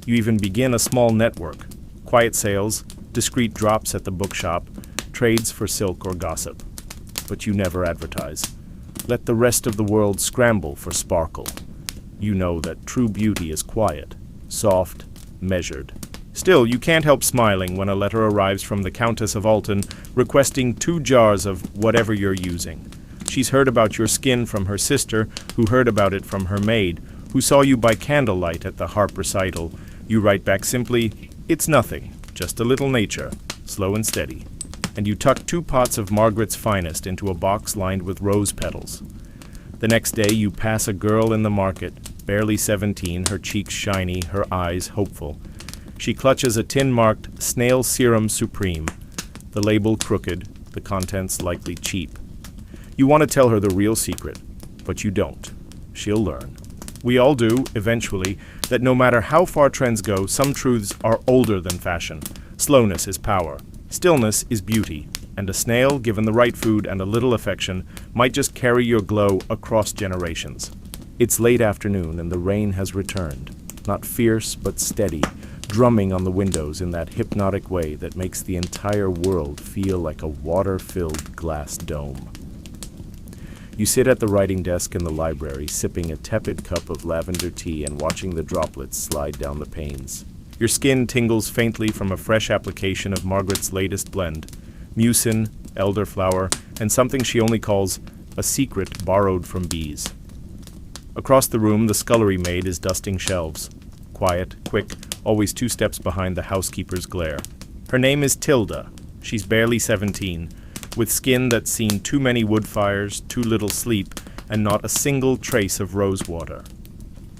You even begin a small network. Quiet sales, discreet drops at the bookshop, trades for silk or gossip. But you never advertise. Let the rest of the world scramble for sparkle. You know that true beauty is quiet, soft, measured. Still, you can't help smiling when a letter arrives from the Countess of Alton requesting 2 jars of whatever you're using. She's heard about your skin from her sister, who heard about it from her maid, who saw you by candlelight at the harp recital. You write back simply, "It's nothing, just a little nature, slow and steady." And you tuck 2 pots of Margaret's finest into a box lined with rose petals. The next day you pass a girl in the market, barely 17, her cheeks shiny, her eyes hopeful. She clutches a tin marked Snail Serum Supreme, the label crooked, the contents likely cheap. You want to tell her the real secret, but you don't. She'll learn. We all do, eventually, that no matter how far trends go, some truths are older than fashion. Slowness is power. Stillness is beauty. And a snail, given the right food and a little affection, might just carry your glow across generations. It's late afternoon and the rain has returned. Not fierce, but steady, drumming on the windows in that hypnotic way that makes the entire world feel like a water-filled glass dome. You sit at the writing desk in the library, sipping a tepid cup of lavender tea and watching the droplets slide down the panes. Your skin tingles faintly from a fresh application of Margaret's latest blend, mucin, elderflower, and something she only calls a secret borrowed from bees. Across the room, the scullery maid is dusting shelves. Quiet, quick, always 2 steps behind the housekeeper's glare. Her name is Tilda. She's barely 17, with skin that's seen too many wood fires, too little sleep, and not a single trace of rose water.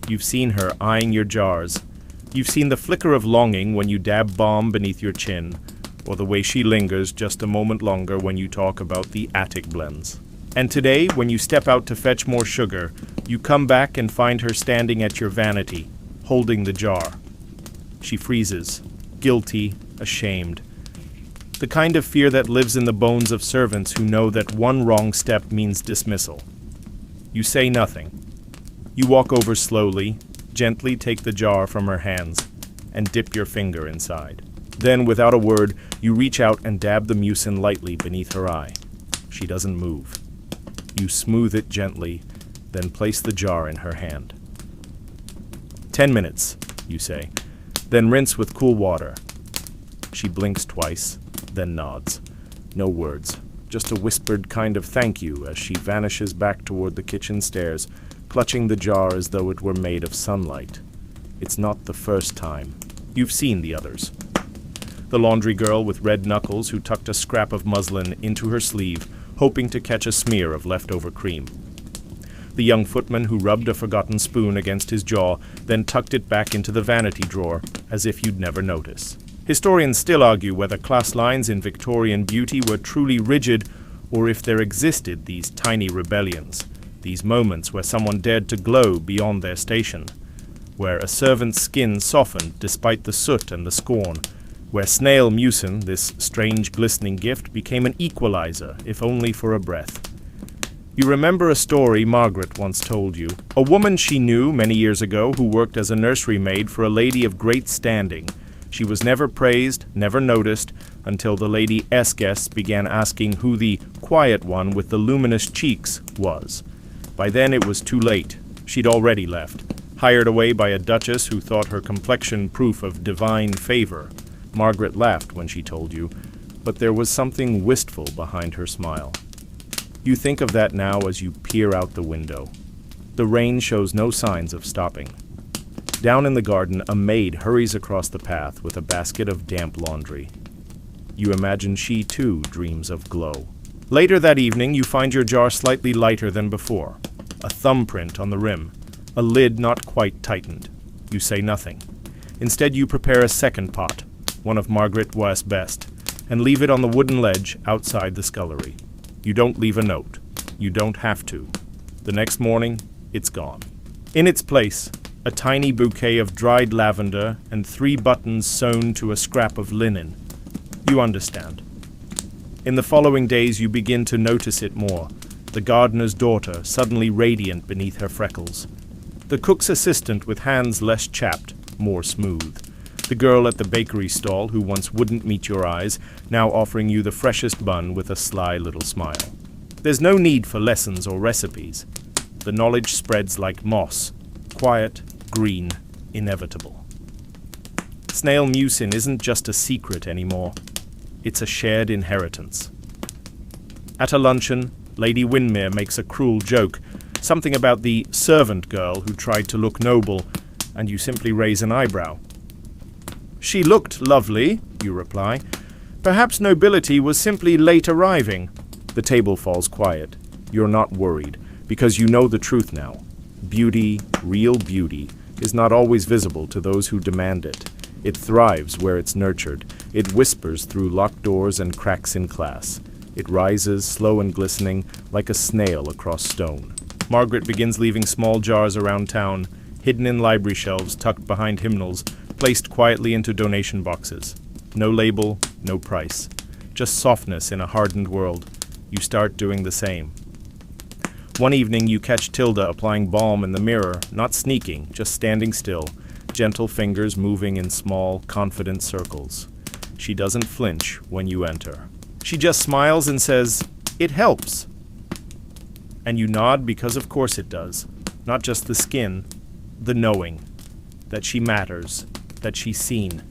You've seen her eyeing your jars. You've seen the flicker of longing when you dab balm beneath your chin, or the way she lingers just a moment longer when you talk about the attic blends. And today, when you step out to fetch more sugar, you come back and find her standing at your vanity, holding the jar. She freezes, guilty, ashamed. The kind of fear that lives in the bones of servants who know that one wrong step means dismissal. You say nothing. You walk over slowly, gently take the jar from her hands, and dip your finger inside. Then, without a word, you reach out and dab the mucin lightly beneath her eye. She doesn't move. You smooth it gently, then place the jar in her hand. 10 minutes, you say, then rinse with cool water. She blinks twice, then nods. No words, just a whispered kind of thank you as she vanishes back toward the kitchen stairs, clutching the jar as though it were made of sunlight. It's not the first time. You've seen the others. The laundry girl with red knuckles who tucked a scrap of muslin into her sleeve, hoping to catch a smear of leftover cream. The young footman who rubbed a forgotten spoon against his jaw, then tucked it back into the vanity drawer, as if you'd never notice. Historians still argue whether class lines in Victorian beauty were truly rigid, or if there existed these tiny rebellions, these moments where someone dared to glow beyond their station, where a servant's skin softened despite the soot and the scorn, where snail mucin, this strange glistening gift, became an equalizer, if only for a breath. You remember a story Margaret once told you. A woman she knew many years ago who worked as a nursery maid for a lady of great standing. She was never praised, never noticed, until the Lady S guests began asking who the quiet one with the luminous cheeks was. By then it was too late. She'd already left, hired away by a duchess who thought her complexion proof of divine favor. Margaret laughed when she told you, but there was something wistful behind her smile. You think of that now as you peer out the window. The rain shows no signs of stopping. Down in the garden, a maid hurries across the path with a basket of damp laundry. You imagine she, too, dreams of glow. Later that evening, you find your jar slightly lighter than before. A thumbprint on the rim. A lid not quite tightened. You say nothing. Instead, you prepare a second pot, one of Margaret West's best, and leave it on the wooden ledge outside the scullery. You don't leave a note. You don't have to. The next morning, it's gone. In its place, a tiny bouquet of dried lavender and 3 buttons sewn to a scrap of linen. You understand. In the following days, you begin to notice it more. The gardener's daughter, suddenly radiant beneath her freckles. The cook's assistant with hands less chapped, more smooth. The girl at the bakery stall who once wouldn't meet your eyes, now offering you the freshest bun with a sly little smile. There's no need for lessons or recipes. The knowledge spreads like moss, quiet, green, inevitable. Snail mucin isn't just a secret anymore. It's a shared inheritance. At a luncheon, Lady Windermere makes a cruel joke, something about the servant girl who tried to look noble, and you simply raise an eyebrow. She looked lovely, you reply. Perhaps nobility was simply late arriving. The table falls quiet. You're not worried, because you know the truth now. Beauty, real beauty, is not always visible to those who demand it. It thrives where it's nurtured. It whispers through locked doors and cracks in class. It rises, slow and glistening, like a snail across stone. Margaret begins leaving small jars around town, hidden in library shelves tucked behind hymnals, placed quietly into donation boxes. No label, no price. Just softness in a hardened world. You start doing the same. One evening you catch Tilda applying balm in the mirror, not sneaking, just standing still, gentle fingers moving in small, confident circles. She doesn't flinch when you enter. She just smiles and says, "It helps." And you nod because of course it does. Not just the skin, the knowing. That she matters, that she's seen.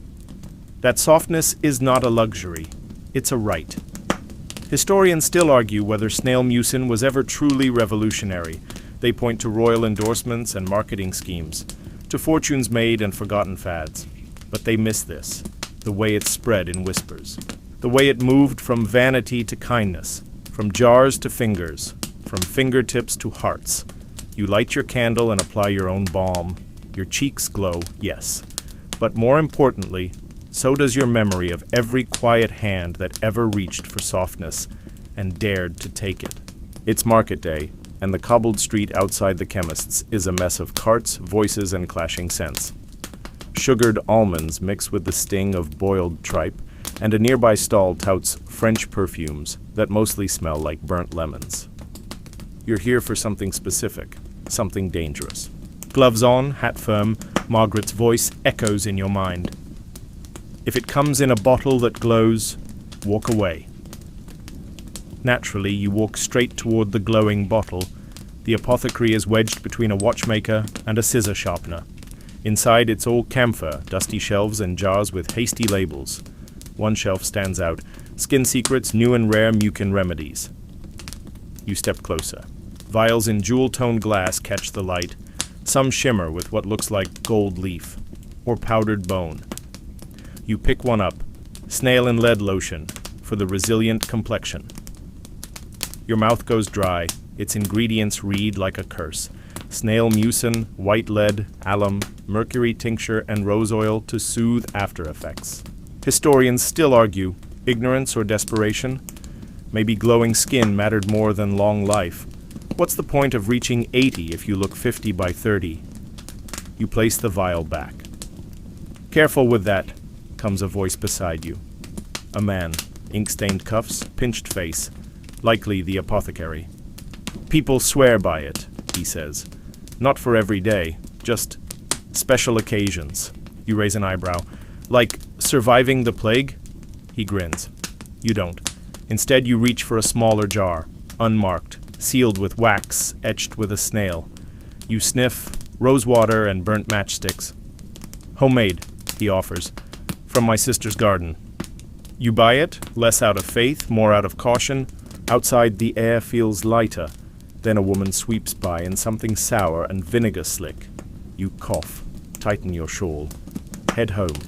That softness is not a luxury, it's a right. Historians still argue whether snail mucin was ever truly revolutionary. They point to royal endorsements and marketing schemes, to fortunes made and forgotten fads. But they miss this, the way it spread in whispers. The way it moved from vanity to kindness, from jars to fingers, from fingertips to hearts. You light your candle and apply your own balm. Your cheeks glow, yes. But more importantly, so does your memory of every quiet hand that ever reached for softness and dared to take it. It's market day, and the cobbled street outside the chemist's is a mess of carts, voices, and clashing scents. Sugared almonds mix with the sting of boiled tripe, and a nearby stall touts French perfumes that mostly smell like burnt lemons. You're here for something specific, something dangerous. Gloves on, hat firm, Margaret's voice echoes in your mind. If it comes in a bottle that glows, walk away. Naturally, you walk straight toward the glowing bottle. The apothecary is wedged between a watchmaker and a scissor sharpener. Inside, it's all camphor, dusty shelves and jars with hasty labels. One shelf stands out, Skin Secrets, New and Rare Mucin Remedies. You step closer. Vials in jewel-toned glass catch the light. Some shimmer with what looks like gold leaf, or powdered bone. You pick one up, snail and lead lotion, for the resilient complexion. Your mouth goes dry, its ingredients read like a curse. Snail mucin, white lead, alum, mercury tincture, and rose oil to soothe after effects. Historians still argue, ignorance or desperation? Maybe glowing skin mattered more than long life. What's the point of reaching 80 if you look 50 by 30? You place the vial back. Careful with that, comes a voice beside you. A man, ink-stained cuffs, pinched face, likely the apothecary. People swear by it, he says. Not for every day, just special occasions. You raise an eyebrow. Like surviving the plague? He grins. You don't. Instead, you reach for a smaller jar, unmarked, sealed with wax etched with a snail. You sniff, rosewater and burnt matchsticks. Homemade, he offers, from my sister's garden. You buy it, less out of faith, more out of caution. Outside, the air feels lighter. Then a woman sweeps by in something sour and vinegar slick. You cough, tighten your shawl, head home.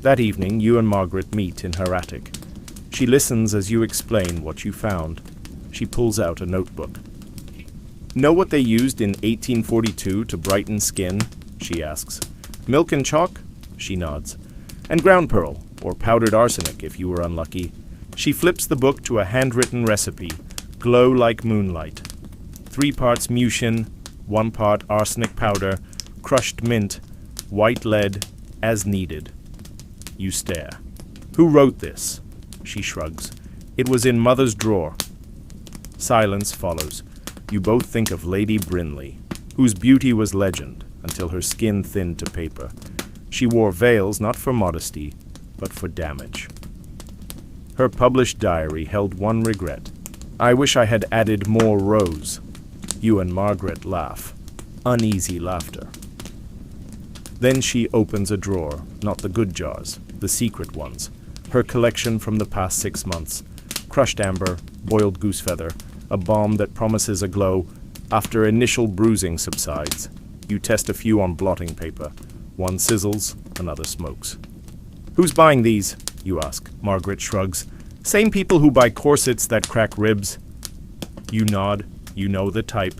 That evening, you and Margaret meet in her attic. She listens as you explain what you found. She pulls out a notebook. Know what they used in 1842 to brighten skin? She asks. Milk and chalk? She nods. And ground pearl, or powdered arsenic if you were unlucky. She flips the book to a handwritten recipe. Glow like moonlight. 3 parts mucin, 1 part arsenic powder, crushed mint, white lead, as needed. You stare. Who wrote this? She shrugs. It was in Mother's drawer. Silence follows. You both think of Lady Brinley, whose beauty was legend until her skin thinned to paper. She wore veils not for modesty, but for damage. Her published diary held one regret. I wish I had added more rose. You and Margaret laugh. Uneasy laughter. Then she opens a drawer, not the good jars, the secret ones. Her collection from the past 6 months. Crushed amber, boiled goose feather, a balm that promises a glow after initial bruising subsides. You test a few on blotting paper. One sizzles, another smokes. Who's buying these? You ask. Margaret shrugs. Same people who buy corsets that crack ribs. You nod. You know the type.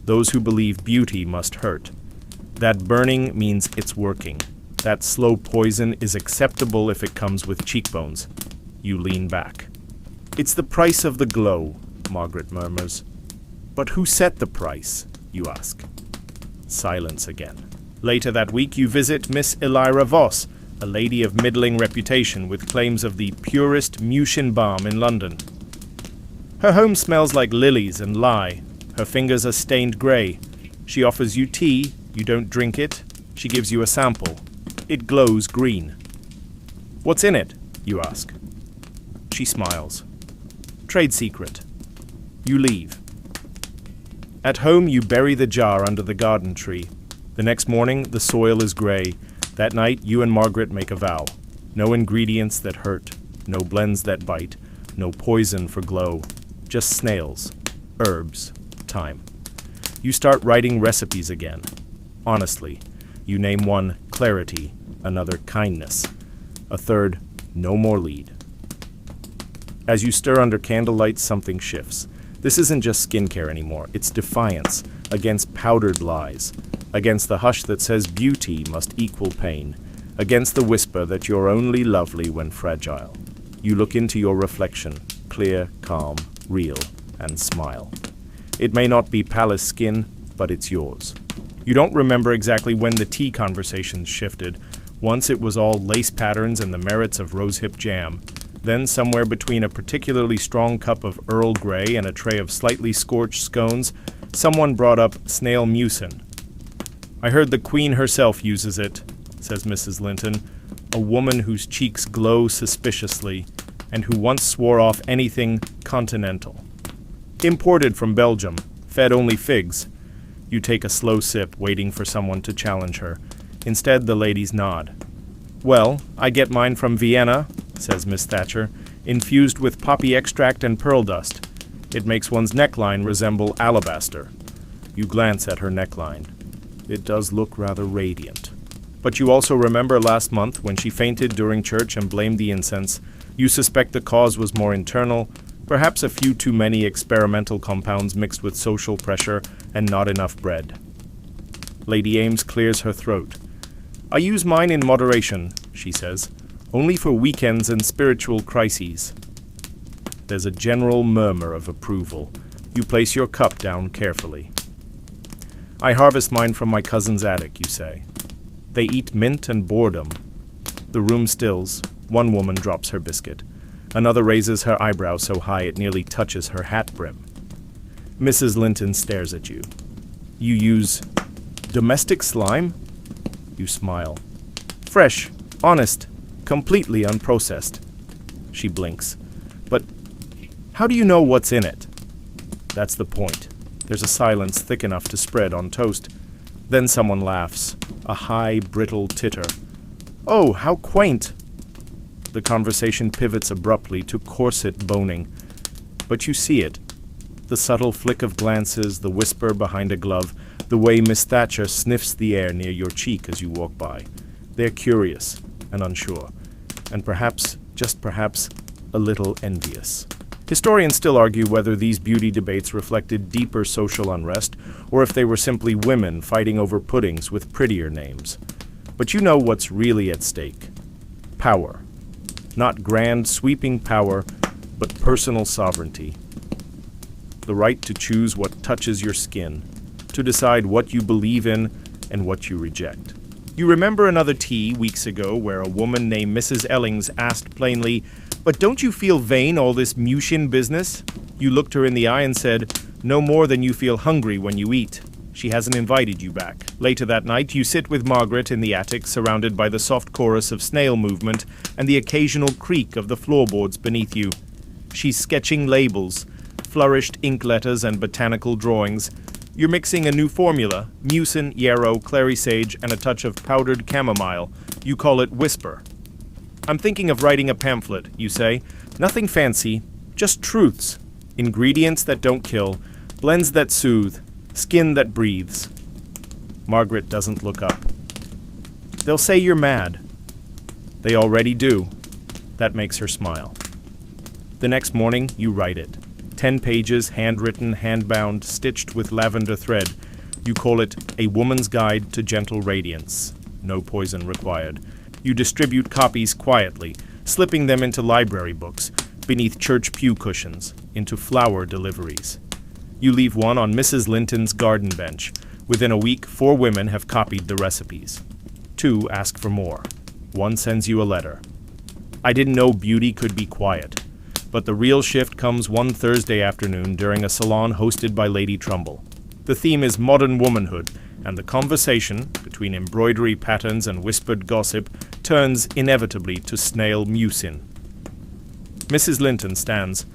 Those who believe beauty must hurt. That burning means it's working. That slow poison is acceptable if it comes with cheekbones. You lean back. It's the price of the glow, Margaret murmurs. But who set the price, you ask. Silence again. Later that week you visit Miss Elira Voss, a lady of middling reputation with claims of the purest Mushin balm in London. Her home smells like lilies and lye. Her fingers are stained grey. She offers you tea. You don't drink it. She gives you a sample. It glows green. What's in it? You ask. She smiles. Trade secret. You leave. At home you bury the jar under the garden tree. The next morning the soil is grey. That night you and Margaret make a vow. No ingredients that hurt. No blends that bite. No poison for glow. Just snails, herbs, time. You start writing recipes again. Honestly, you name one clarity, another kindness, a third no more lead. As you stir under candlelight, something shifts. This isn't just skincare anymore. It's defiance against powdered lies, against the hush that says beauty must equal pain, against the whisper that you're only lovely when fragile. You look into your reflection, clear, calm, real, and smile. It may not be palace skin, but it's yours. You don't remember exactly when the tea conversations shifted. Once it was all lace patterns and the merits of rosehip jam. Then, somewhere between a particularly strong cup of Earl Grey and a tray of slightly scorched scones, someone brought up snail mucin. I heard the Queen herself uses it, says Mrs. Linton, a woman whose cheeks glow suspiciously, and who once swore off anything continental. Imported from Belgium, fed only figs. You take a slow sip, waiting for someone to challenge her. Instead, the ladies nod. Well, I get mine from Vienna, says Miss Thatcher, infused with poppy extract and pearl dust. It makes one's neckline resemble alabaster. You glance at her neckline. It does look rather radiant. But you also remember last month when she fainted during church and blamed the incense. You suspect the cause was more internal, perhaps a few too many experimental compounds mixed with social pressure and not enough bread. Lady Ames clears her throat. I use mine in moderation, she says, only for weekends and spiritual crises. There's a general murmur of approval. You place your cup down carefully. I harvest mine from my cousin's attic, you say. They eat mint and boredom. The room stills. One woman drops her biscuit. Another raises her eyebrow so high it nearly touches her hat brim. Mrs. Linton stares at you. You use domestic slime? You smile. Fresh, honest, completely unprocessed. She blinks. But how do you know what's in it? That's the point. There's a silence thick enough to spread on toast. Then someone laughs, a high, brittle titter. Oh, how quaint! The conversation pivots abruptly to corset boning. But you see it. The subtle flick of glances, the whisper behind a glove, the way Miss Thatcher sniffs the air near your cheek as you walk by. They're curious and unsure, and perhaps, just perhaps, a little envious. Historians still argue whether these beauty debates reflected deeper social unrest, or if they were simply women fighting over puddings with prettier names. But you know what's really at stake. Power. Not grand, sweeping power, but personal sovereignty. The right to choose what touches your skin, to decide what you believe in and what you reject. You remember another tea weeks ago where a woman named Mrs. Ellings asked plainly, "But don't you feel vain, all this Mushin business?" You looked her in the eye and said, "No more than you feel hungry when you eat." She hasn't invited you back. Later that night, you sit with Margaret in the attic, surrounded by the soft chorus of snail movement and the occasional creak of the floorboards beneath you. She's sketching labels, flourished ink letters and botanical drawings. You're mixing a new formula, mucin, yarrow, clary sage, and a touch of powdered chamomile. You call it Whisper. I'm thinking of writing a pamphlet, you say. Nothing fancy, just truths. Ingredients that don't kill, blends that soothe, skin that breathes. Margaret doesn't look up. They'll say you're mad. They already do. That makes her smile. The next morning, you write it. 10 pages, handwritten, handbound, stitched with lavender thread. You call it A Woman's Guide to Gentle Radiance. No poison required. You distribute copies quietly, slipping them into library books, beneath church pew cushions, into flower deliveries. You leave one on Mrs. Linton's garden bench. Within a week, 4 women have copied the recipes. 2 ask for more. 1 sends you a letter. I didn't know beauty could be quiet. But the real shift comes one Thursday afternoon during a salon hosted by Lady Trumbull. The theme is modern womanhood, and the conversation, between embroidery patterns and whispered gossip, turns inevitably to snail mucin. Mrs. Linton stands.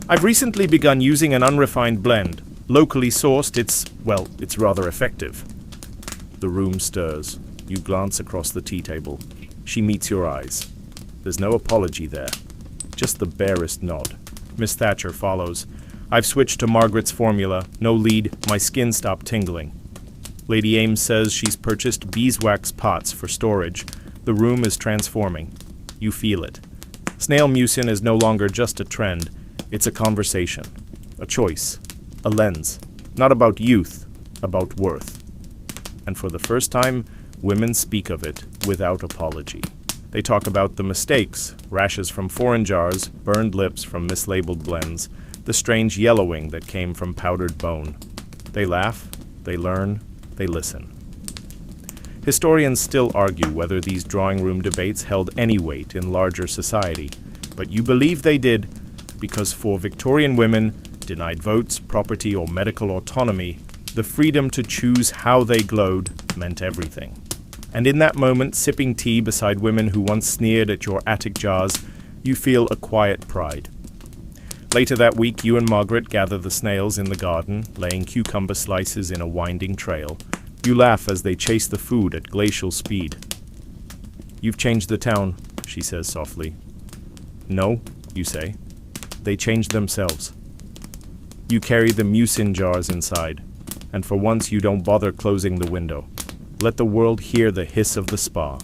I've recently begun using an unrefined blend. Locally sourced, it's rather effective. The room stirs. You glance across the tea table. She meets your eyes. There's no apology there. Just the barest nod. Miss Thatcher follows. I've switched to Margaret's formula. No lead. My skin stopped tingling. Lady Ames says she's purchased beeswax pots for storage. The room is transforming. You feel it. Snail mucin is no longer just a trend. It's a conversation. A choice. A lens. Not about youth. About worth. And for the first time, women speak of it without apology. They talk about the mistakes, rashes from foreign jars, burned lips from mislabeled blends, the strange yellowing that came from powdered bone. They laugh, they learn, they listen. Historians still argue whether these drawing room debates held any weight in larger society, but you believe they did because for Victorian women, denied votes, property, or medical autonomy, the freedom to choose how they glowed meant everything. And in that moment, sipping tea beside women who once sneered at your attic jars, you feel a quiet pride. Later that week, you and Margaret gather the snails in the garden, laying cucumber slices in a winding trail. You laugh as they chase the food at glacial speed. You've changed the town, she says softly. No, you say. They changed themselves. You carry the mucin jars inside, and for once you don't bother closing the window. Let the world hear the hiss of the spa.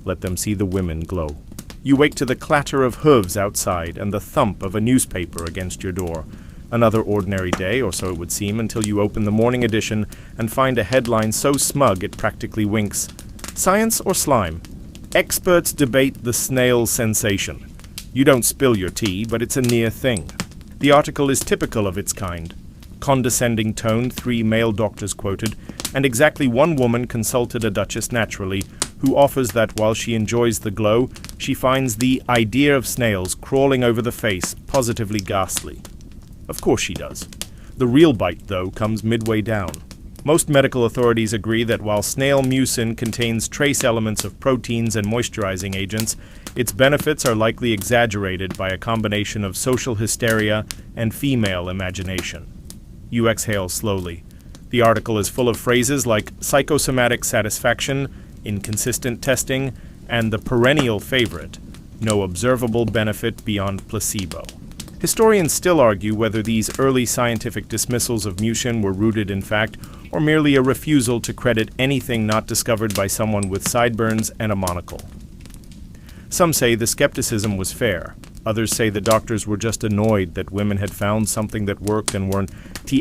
Let them see the women glow. You wake to the clatter of hooves outside and the thump of a newspaper against your door. Another ordinary day, or so it would seem, until you open the morning edition and find a headline so smug it practically winks. Science or slime? Experts debate the snail sensation. You don't spill your tea, but it's a near thing. The article is typical of its kind. Condescending tone, 3 male doctors quoted, and exactly 1 woman consulted a duchess naturally, who offers that while she enjoys the glow, she finds the idea of snails crawling over the face positively ghastly. Of course she does. The real bite, though, comes midway down. Most medical authorities agree that while snail mucin contains trace elements of proteins and moisturizing agents, its benefits are likely exaggerated by a combination of social hysteria and female imagination. You exhale slowly. The article is full of phrases like psychosomatic satisfaction, inconsistent testing, and the perennial favorite, no observable benefit beyond placebo. Historians still argue whether these early scientific dismissals of mucin were rooted in fact, or merely a refusal to credit anything not discovered by someone with sideburns and a monocle. Some say the skepticism was fair. Others say the doctors were just annoyed that women had found something that worked and weren't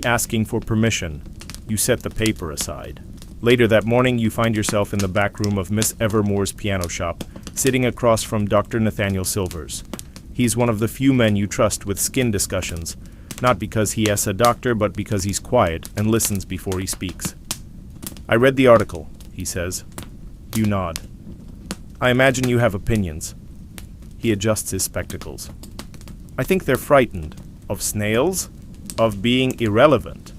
asking for permission. You set the paper aside. Later that morning, you find yourself in the back room of Miss Evermore's piano shop, sitting across from Dr. Nathaniel Silvers. He's one of the few men you trust with skin discussions, not because he is a doctor, but because he's quiet and listens before he speaks. I read the article, he says. You nod. I imagine you have opinions. He adjusts his spectacles. I think they're frightened. Of snails? Of being irrelevant.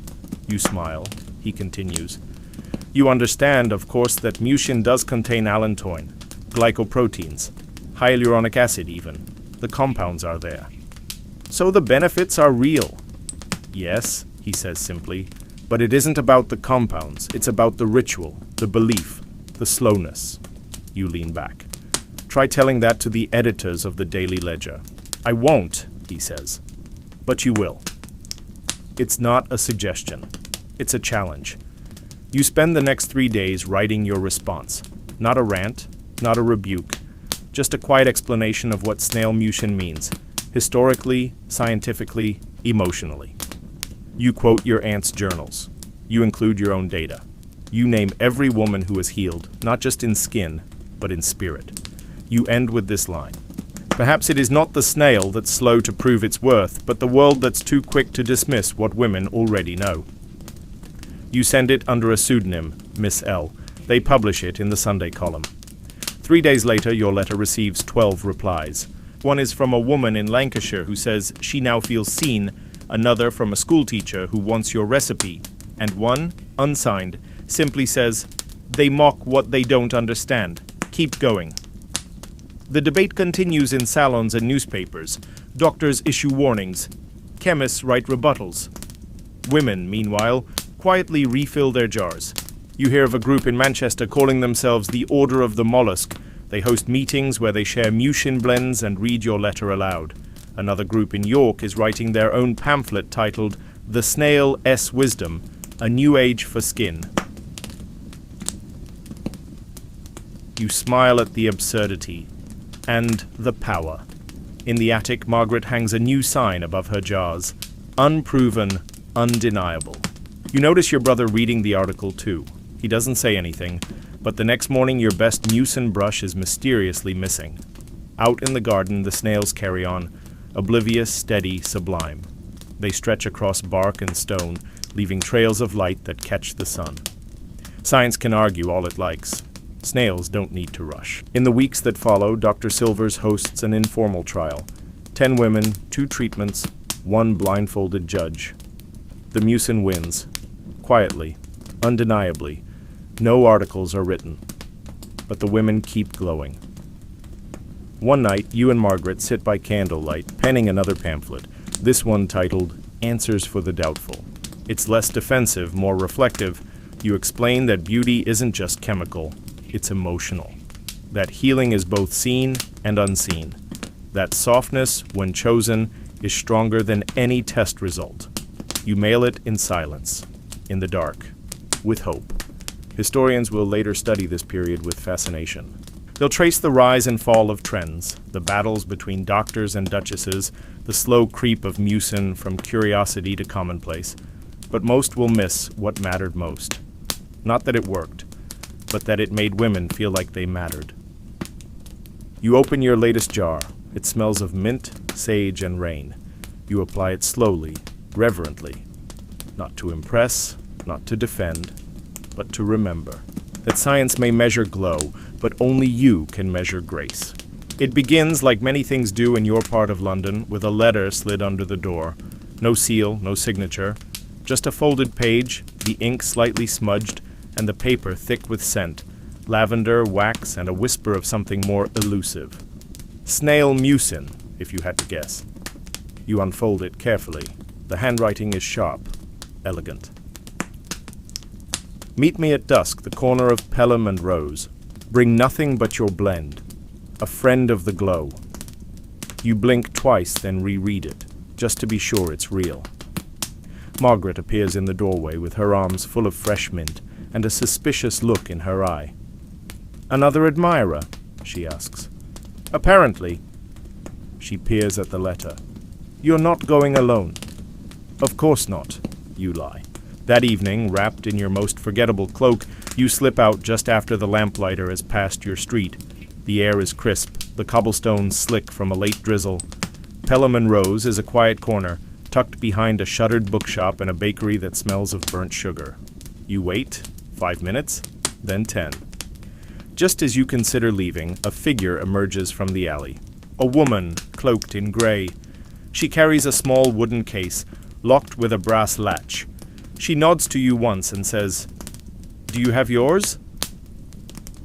You smile. He continues. You understand, of course, that mucin does contain allantoin, glycoproteins, hyaluronic acid even. The compounds are there. So the benefits are real. Yes, he says simply, but it isn't about the compounds. It's about the ritual, the belief, the slowness. You lean back. Try telling that to the editors of the Daily Ledger. I won't, he says. But you will. It's not a suggestion. It's a challenge. You spend the next 3 days writing your response. Not a rant, not a rebuke. Just a quiet explanation of what snail mucin means. Historically, scientifically, emotionally. You quote your aunt's journals. You include your own data. You name every woman who has healed, not just in skin, but in spirit. You end with this line. Perhaps it is not the snail that's slow to prove its worth, but the world that's too quick to dismiss what women already know. You send it under a pseudonym, Miss L. They publish it in the Sunday column. 3 days later, your letter receives 12 replies. One is from a woman in Lancashire who says she now feels seen, another from a schoolteacher who wants your recipe, and one, unsigned, simply says, "They mock what they don't understand. Keep going." The debate continues in salons and newspapers. Doctors issue warnings. Chemists write rebuttals. Women, meanwhile, quietly refill their jars. You hear of a group in Manchester calling themselves the Order of the Mollusk. They host meetings where they share mucin blends and read your letter aloud. Another group in York is writing their own pamphlet titled The Snail S Wisdom, A New Age for Skin. You smile at the absurdity and the power. In the attic, Margaret hangs a new sign above her jars. Unproven, undeniable. You notice your brother reading the article too. He doesn't say anything, but the next morning your best mucin brush is mysteriously missing. Out in the garden, the snails carry on, oblivious, steady, sublime. They stretch across bark and stone, leaving trails of light that catch the sun. Science can argue all it likes. Snails don't need to rush. In the weeks that follow, Dr. Silvers hosts an informal trial. 10 women, 2 treatments, 1 blindfolded judge. The mucin wins. Quietly, undeniably. No articles are written. But the women keep glowing. One night, you and Margaret sit by candlelight, penning another pamphlet, this one titled Answers for the Doubtful. It's less defensive, more reflective. You explain that beauty isn't just chemical, it's emotional. That healing is both seen and unseen. That softness, when chosen, is stronger than any test result. You mail it in silence, in the dark, with hope. Historians will later study this period with fascination. They'll trace the rise and fall of trends, the battles between doctors and duchesses, the slow creep of mucin from curiosity to commonplace. But most will miss what mattered most. Not that it worked, but that it made women feel like they mattered. You open your latest jar. It smells of mint, sage, and rain. You apply it slowly, reverently. Not to impress, not to defend, but to remember. That science may measure glow, but only you can measure grace. It begins, like many things do in your part of London, with a letter slid under the door. No seal, no signature. Just a folded page, the ink slightly smudged, and the paper thick with scent, lavender, wax, and a whisper of something more elusive. Snail mucin, if you had to guess. You unfold it carefully. The handwriting is sharp, elegant. Meet me at dusk, the corner of Pelham and Rose. Bring nothing but your blend, a friend of the glow. You blink twice, then reread it, just to be sure it's real. Margaret appears in the doorway with her arms full of fresh mint and a suspicious look in her eye. "Another admirer?" she asks. "Apparently." She peers at the letter. "You're not going alone." "Of course not," you lie. That evening, wrapped in your most forgettable cloak, you slip out just after the lamplighter has passed your street. The air is crisp, the cobblestones slick from a late drizzle. Pelham and Rose is a quiet corner, tucked behind a shuttered bookshop and a bakery that smells of burnt sugar. You wait, 5 minutes, then 10. Just as you consider leaving, a figure emerges from the alley. A woman, cloaked in gray. She carries a small wooden case, locked with a brass latch. She nods to you once and says, "Do you have yours?"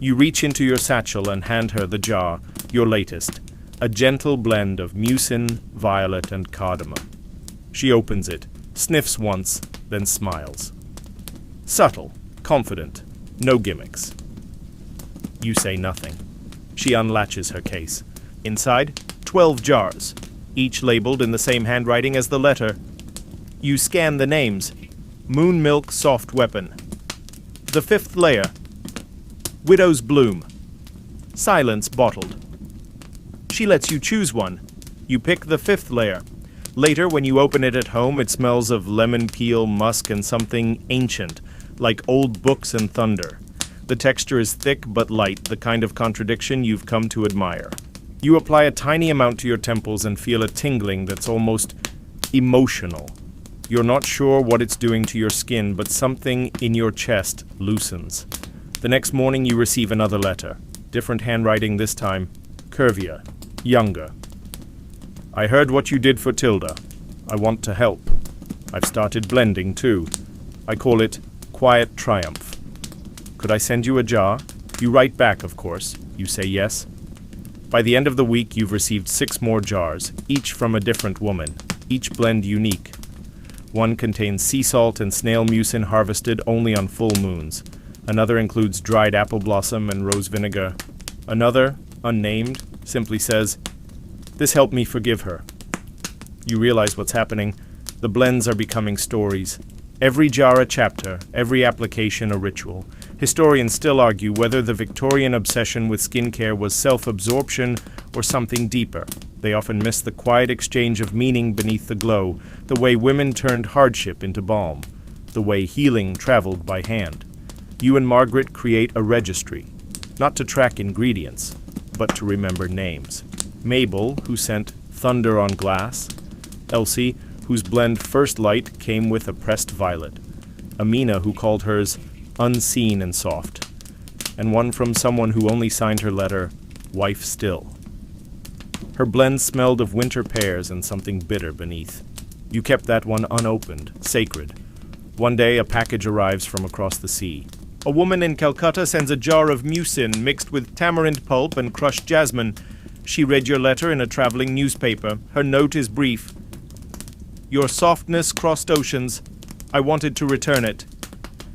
You reach into your satchel and hand her the jar, your latest, a gentle blend of mucin, violet, and cardamom. She opens it, sniffs once, then smiles. Subtle, confident, no gimmicks. You say nothing. She unlatches her case. Inside, 12 jars, each labeled in the same handwriting as the letter. You scan the names. Moon Milk Soft Weapon. The Fifth Layer. Widow's Bloom. Silence Bottled. She lets you choose one. You pick the fifth layer. Later, when you open it at home, it smells of lemon peel, musk, and something ancient, like old books and thunder. The texture is thick but light, the kind of contradiction you've come to admire. You apply a tiny amount to your temples and feel a tingling that's almost emotional. You're not sure what it's doing to your skin, but something in your chest loosens. The next morning you receive another letter. Different handwriting this time. Curvier. Younger. I heard what you did for Tilda. I want to help. I've started blending too. I call it Quiet Triumph. Could I send you a jar? You write back, of course. You say yes. By the end of the week, you've received 6 more jars, each from a different woman, each blend unique. One contains sea salt and snail mucin harvested only on full moons. Another includes dried apple blossom and rose vinegar. Another, unnamed, simply says, "This helped me forgive her." You realize what's happening. The blends are becoming stories. Every jar a chapter, every application a ritual. Historians still argue whether the Victorian obsession with skincare was self-absorption or something deeper. They often miss the quiet exchange of meaning beneath the glow, the way women turned hardship into balm, the way healing traveled by hand. You and Margaret create a registry, not to track ingredients, but to remember names. Mabel, who sent Thunder on Glass. Elsie, whose blend First Light came with a pressed violet. Amina, who called hers Unseen and Soft. And one from someone who only signed her letter, Wife Still. Her blend smelled of winter pears and something bitter beneath. You kept that one unopened, sacred. One day a package arrives from across the sea. A woman in Calcutta sends a jar of mucin mixed with tamarind pulp and crushed jasmine. She read your letter in a traveling newspaper. Her note is brief. Your softness crossed oceans. I wanted to return it.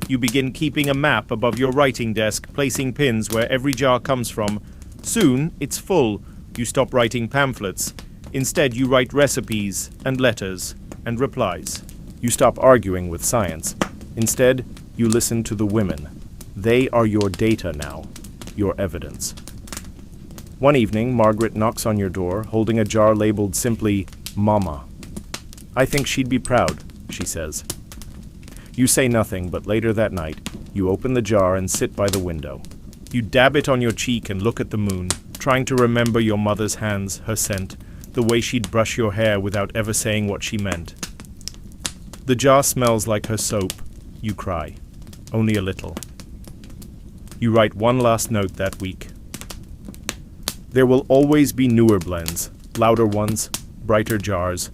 You begin keeping a map above your writing desk, placing pins where every jar comes from. Soon, it's full. You stop writing pamphlets. Instead, you write recipes and letters and replies. You stop arguing with science. Instead, you listen to the women. They are your data now, your evidence. One evening, Margaret knocks on your door, holding a jar labeled simply, Mama. I think she'd be proud, she says. You say nothing, but later that night, you open the jar and sit by the window. You dab it on your cheek and look at the moon, trying to remember your mother's hands, her scent, the way she'd brush your hair without ever saying what she meant. The jar smells like her soap. You cry. Only a little. You write one last note that week. There will always be newer blends, louder ones, brighter jars,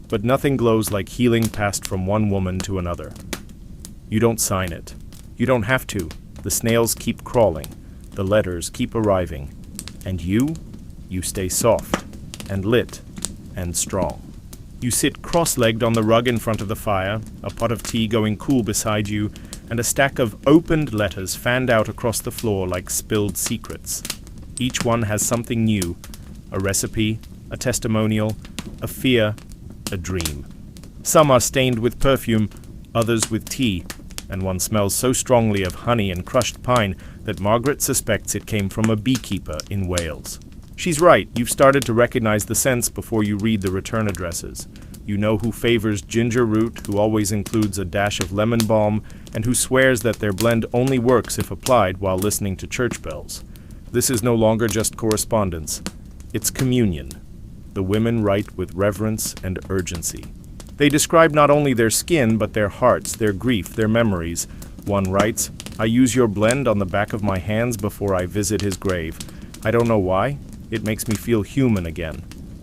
but nothing glows like healing passed from one woman to another. You don't sign it. You don't have to. The snails keep crawling. The letters keep arriving. And you stay soft and lit and strong. You sit cross-legged on the rug in front of the fire, a pot of tea going cool beside you, and a stack of opened letters fanned out across the floor like spilled secrets. Each one has something new, a recipe, a testimonial, a fear, a dream. Some are stained with perfume, others with tea, and one smells so strongly of honey and crushed pine that Margaret suspects it came from a beekeeper in Wales. She's right, you've started to recognize the scents before you read the return addresses. You know who favors ginger root, who always includes a dash of lemon balm, and who swears that their blend only works if applied while listening to church bells. This is no longer just correspondence. It's communion. The women write with reverence and urgency. They describe not only their skin, but their hearts, their grief, their memories. One writes, I use your blend on the back of my hands before I visit his grave. I don't know why. It makes me feel human again.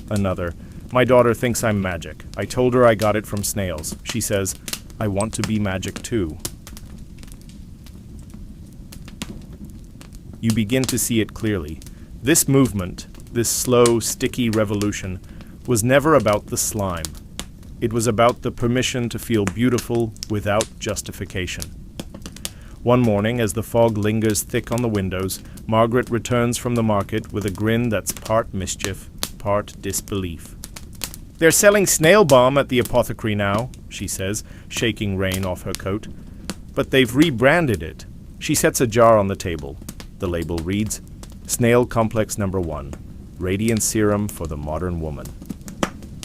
Another, my daughter thinks I'm magic. I told her I got it from snails. She says, I want to be magic too. You begin to see it clearly. This movement, this slow, sticky revolution, was never about the slime. It was about the permission to feel beautiful without justification. One morning, as the fog lingers thick on the windows, Margaret returns from the market with a grin that's part mischief, part disbelief. They're selling snail balm at the apothecary now, she says, shaking rain off her coat. But they've rebranded it. She sets a jar on the table. The label reads, Snail Complex No. 1, Radiant Serum for the Modern Woman.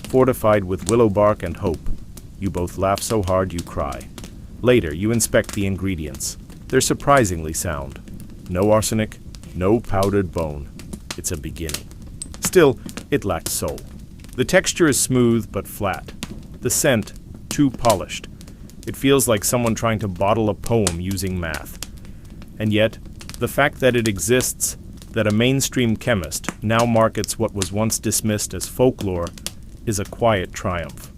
Fortified with willow bark and hope. You both laugh so hard you cry. Later, you inspect the ingredients. They're surprisingly sound. No arsenic, no powdered bone. It's a beginning. Still, it lacks soul. The texture is smooth but flat. The scent, too polished. It feels like someone trying to bottle a poem using math. And yet, the fact that it exists, that a mainstream chemist now markets what was once dismissed as folklore, is a quiet triumph.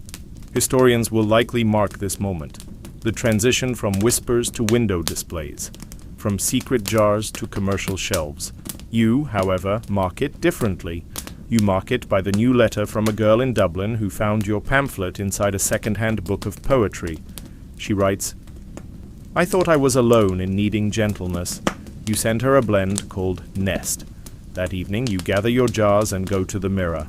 Historians will likely mark this moment, the transition from whispers to window displays, from secret jars to commercial shelves. You, however, mark it differently. You mark it by the new letter from a girl in Dublin who found your pamphlet inside a second-hand book of poetry. She writes, "I thought I was alone in needing gentleness." You send her a blend called Nest. That evening you gather your jars and go to the mirror.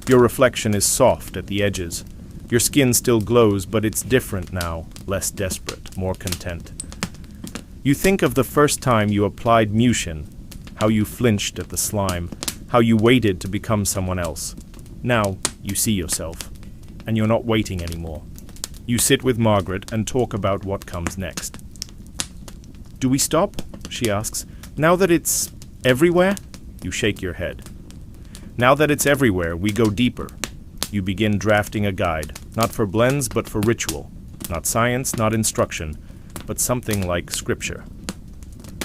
Your reflection is soft at the edges. Your skin still glows, but it's different now, less desperate, more content. You think of the first time you applied Mushin, how you flinched at the slime, how you waited to become someone else. Now you see yourself, and you're not waiting anymore. You sit with Margaret and talk about what comes next. "Do we stop?" she asks. "Now that it's everywhere?" You shake your head. "Now that it's everywhere, we go deeper." You begin drafting a guide, not for blends but for ritual, not science, not instruction, but something like scripture.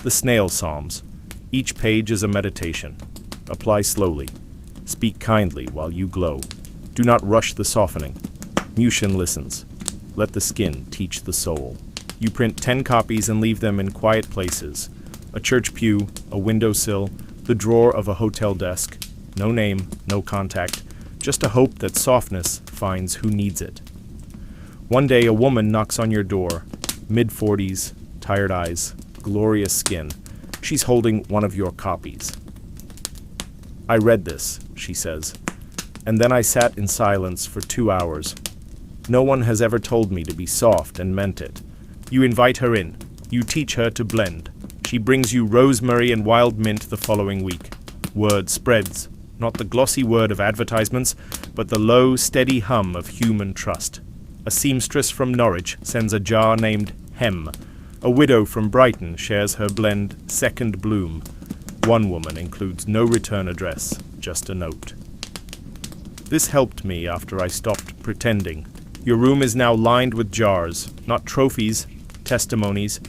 The Snail Psalms. Each page is a meditation. Apply slowly. Speak kindly while you glow. Do not rush the softening. Mushin listens. Let the skin teach the soul. You print 10 copies and leave them in quiet places. A church pew, a windowsill, the drawer of a hotel desk. No name, no contact, just a hope that softness finds who needs it. One day a woman knocks on your door, mid-40s, tired eyes, glorious skin. She's holding one of your copies. "I read this," she says, "and then I sat in silence for 2 hours. No one has ever told me to be soft and meant it." You invite her in. You teach her to blend. She brings you rosemary and wild mint the following week. Word spreads, not the glossy word of advertisements, but the low, steady hum of human trust. A seamstress from Norwich sends a jar named Hem. A widow from Brighton shares her blend Second Bloom. One woman includes no return address, just a note. This helped me after I stopped pretending. Your room is now lined with jars, not trophies, testimonies.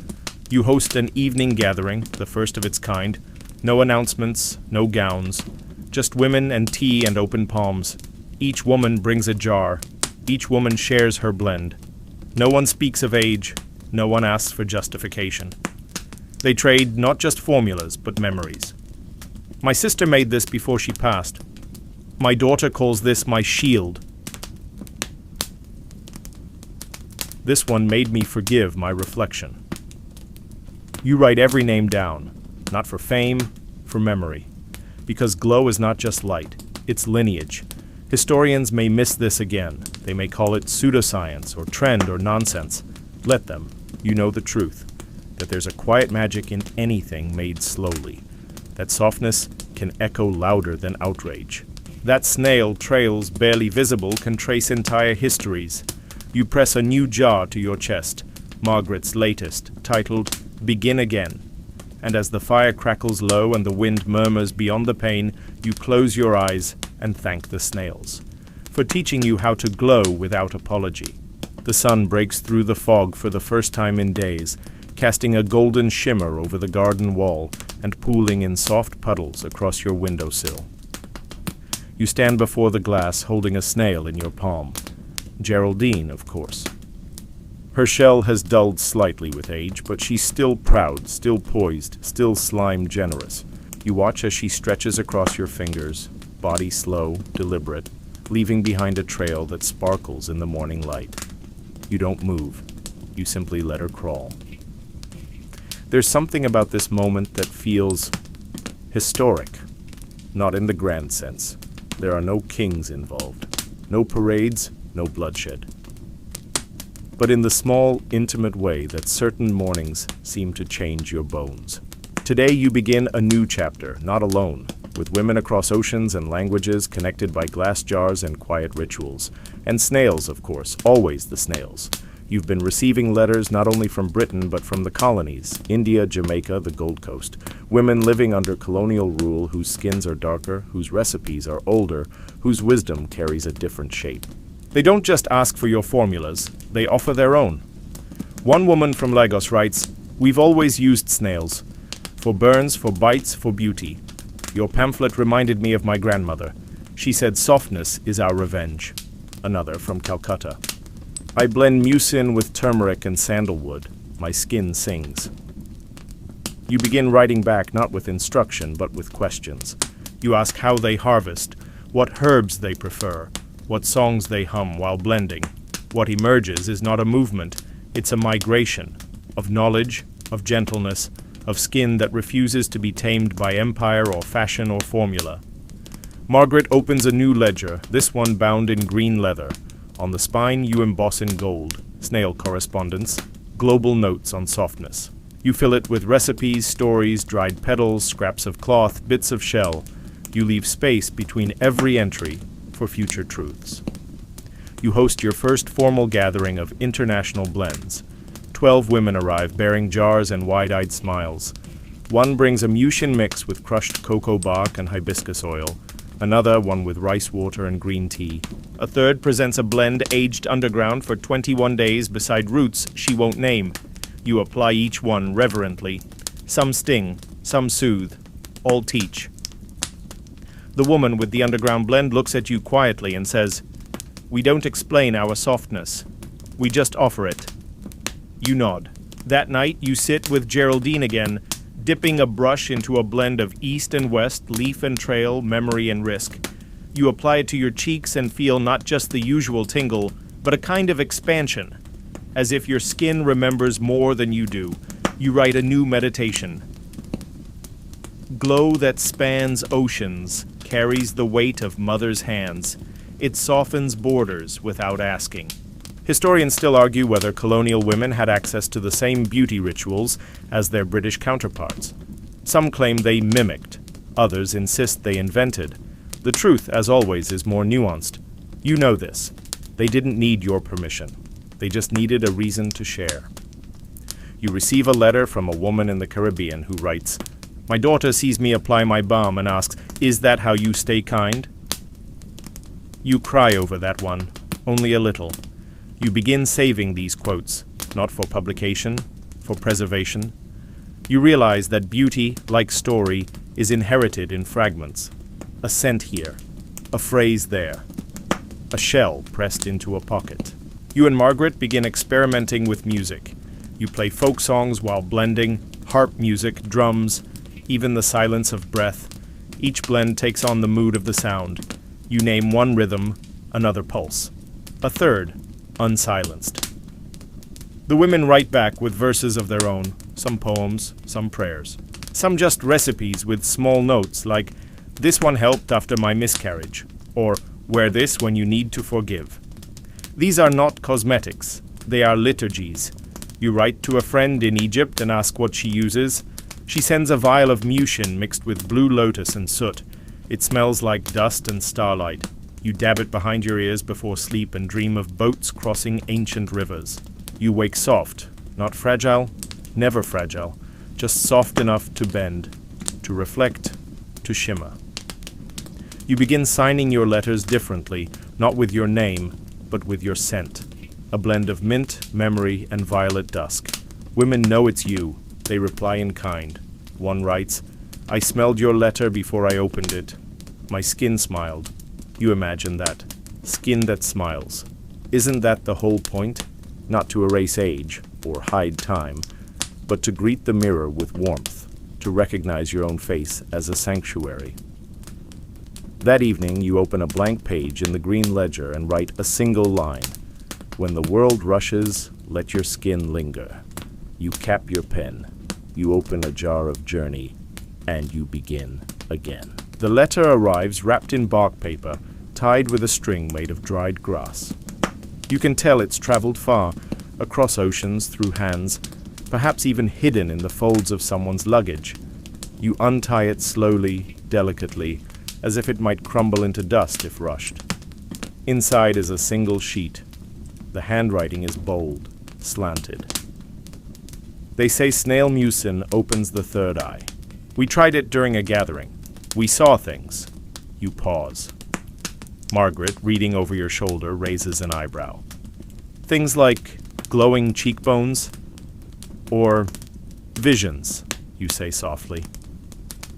You host an evening gathering, the first of its kind. No announcements, no gowns. Just women and tea and open palms. Each woman brings a jar. Each woman shares her blend. No one speaks of age. No one asks for justification. They trade not just formulas, but memories. My sister made this before she passed. My daughter calls this my shield. This one made me forgive my reflection. You write every name down, not for fame, for memory. Because glow is not just light, it's lineage. Historians may miss this again. They may call it pseudoscience or trend or nonsense. Let them. You know the truth. That there's a quiet magic in anything made slowly. That softness can echo louder than outrage. That snail trails barely visible can trace entire histories. You press a new jar to your chest, Margaret's latest, titled Begin Again. And as the fire crackles low and the wind murmurs beyond the pane, you close your eyes and thank the snails for teaching you how to glow without apology. The sun breaks through the fog for the first time in days, casting a golden shimmer over the garden wall and pooling in soft puddles across your windowsill. You stand before the glass holding a snail in your palm. Geraldine, of course. Her shell has dulled slightly with age, but she's still proud, still poised, still slime generous. You watch as she stretches across your fingers, body slow, deliberate, leaving behind a trail that sparkles in the morning light. You don't move. You simply let her crawl. There's something about this moment that feels historic, not in the grand sense. There are no kings involved, no parades, no bloodshed. But in the small, intimate way that certain mornings seem to change your bones. Today you begin a new chapter, not alone, with women across oceans and languages connected by glass jars and quiet rituals. And snails, of course, always the snails. You've been receiving letters not only from Britain but from the colonies, India, Jamaica, the Gold Coast. Women living under colonial rule whose skins are darker, whose recipes are older, whose wisdom carries a different shape. They don't just ask for your formulas, they offer their own. One woman from Lagos writes, "We've always used snails. For burns, for bites, for beauty. Your pamphlet reminded me of my grandmother. She said softness is our revenge." Another from Calcutta. "I blend mucin with turmeric and sandalwood. My skin sings." You begin writing back not with instruction but with questions. You ask how they harvest, what herbs they prefer, what songs they hum while blending. What emerges is not a movement, it's a migration of knowledge, of gentleness, of skin that refuses to be tamed by empire or fashion or formula. Margaret opens a new ledger, this one bound in green leather. On the spine you emboss in gold, snail correspondence, global notes on softness. You fill it with recipes, stories, dried petals, scraps of cloth, bits of shell. You leave space between every entry for future truths. You host your first formal gathering of international blends. 12 women arrive bearing jars and wide-eyed smiles. One brings a Mucian mix with crushed cocoa bark and hibiscus oil. Another one with rice water and green tea. A third presents a blend aged underground for 21 days beside roots she won't name. You apply each one reverently. Some sting, some soothe, all teach. The woman with the underground blend looks at you quietly and says, "We don't explain our softness. We just offer it." You nod. That night you sit with Geraldine again, dipping a brush into a blend of east and west, leaf and trail, memory and risk. You apply it to your cheeks and feel not just the usual tingle, but a kind of expansion. As if your skin remembers more than you do. You write a new meditation. Glow that spans oceans, carries the weight of mother's hands. It softens borders without asking. Historians still argue whether colonial women had access to the same beauty rituals as their British counterparts. Some claim they mimicked, others insist they invented. The truth, as always, is more nuanced. You know this. They didn't need your permission. They just needed a reason to share. You receive a letter from a woman in the Caribbean who writes, "My daughter sees me apply my balm and asks, 'Is that how you stay kind?' You cry over that one, only a little. You begin saving these quotes, not for publication, for preservation. You realize that beauty, like story, is inherited in fragments. A scent here, a phrase there, a shell pressed into a pocket. You and Margaret begin experimenting with music. You play folk songs while blending, harp music, drums, even the silence of breath. Each blend takes on the mood of the sound. You name one rhythm, another pulse. A third, unsilenced. The women write back with verses of their own, some poems, some prayers. Some just recipes with small notes like, "This one helped after my miscarriage," or "Wear this when you need to forgive." These are not cosmetics, they are liturgies. You write to a friend in Egypt and ask what she uses. She sends a vial of Mucian mixed with blue lotus and soot. It smells like dust and starlight. You dab it behind your ears before sleep and dream of boats crossing ancient rivers. You wake soft, not fragile, never fragile, just soft enough to bend, to reflect, to shimmer. You begin signing your letters differently, not with your name, but with your scent. A blend of mint, memory, and violet dusk. Women know it's you. They reply in kind. One writes, "I smelled your letter before I opened it. My skin smiled." You imagine that. Skin that smiles. Isn't that the whole point? Not to erase age or hide time, but to greet the mirror with warmth, to recognize your own face as a sanctuary. That evening, you open a blank page in the green ledger and write a single line. "When the world rushes, let your skin linger." You cap your pen. You open a jar of journey, and you begin again. The letter arrives wrapped in bark paper, tied with a string made of dried grass. You can tell it's traveled far, across oceans, through hands, perhaps even hidden in the folds of someone's luggage. You untie it slowly, delicately, as if it might crumble into dust if rushed. Inside is a single sheet. The handwriting is bold, slanted. They say snail mucin opens the third eye. We tried it during a gathering. We saw things. You pause. Margaret, reading over your shoulder, raises an eyebrow. Things like glowing cheekbones or visions, you say softly.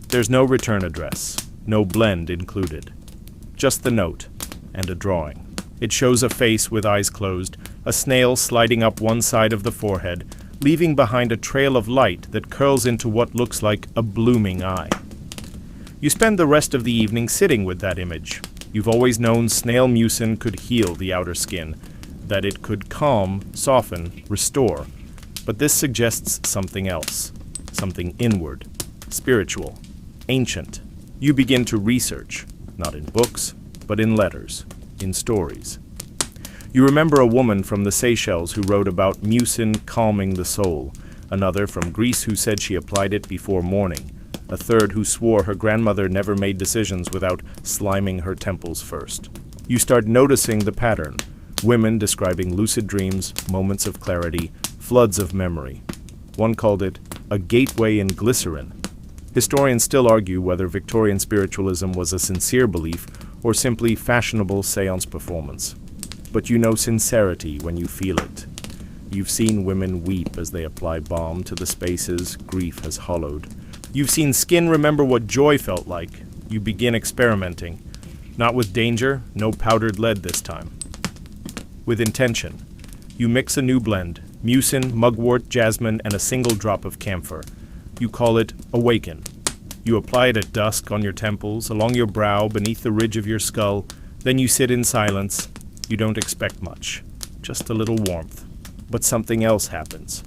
There's no return address, no blend included. Just the note and a drawing. It shows a face with eyes closed, a snail sliding up one side of the forehead, leaving behind a trail of light that curls into what looks like a blooming eye. You spend the rest of the evening sitting with that image. You've always known snail mucin could heal the outer skin, that it could calm, soften, restore. But this suggests something else, something inward, spiritual, ancient. You begin to research, not in books, but in letters, in stories. You remember a woman from the Seychelles who wrote about mucin calming the soul, another from Greece who said she applied it before morning, a third who swore her grandmother never made decisions without sliming her temples first. You start noticing the pattern, women describing lucid dreams, moments of clarity, floods of memory. One called it a gateway in glycerin. Historians still argue whether Victorian spiritualism was a sincere belief or simply fashionable seance performance. But you know sincerity when you feel it. You've seen women weep as they apply balm to the spaces grief has hollowed. You've seen skin remember what joy felt like. You begin experimenting. Not with danger, no powdered lead this time. With intention. You mix a new blend, mucin, mugwort, jasmine, and a single drop of camphor. You call it Awaken. You apply it at dusk on your temples, along your brow, beneath the ridge of your skull. Then you sit in silence. You don't expect much, just a little warmth. But something else happens.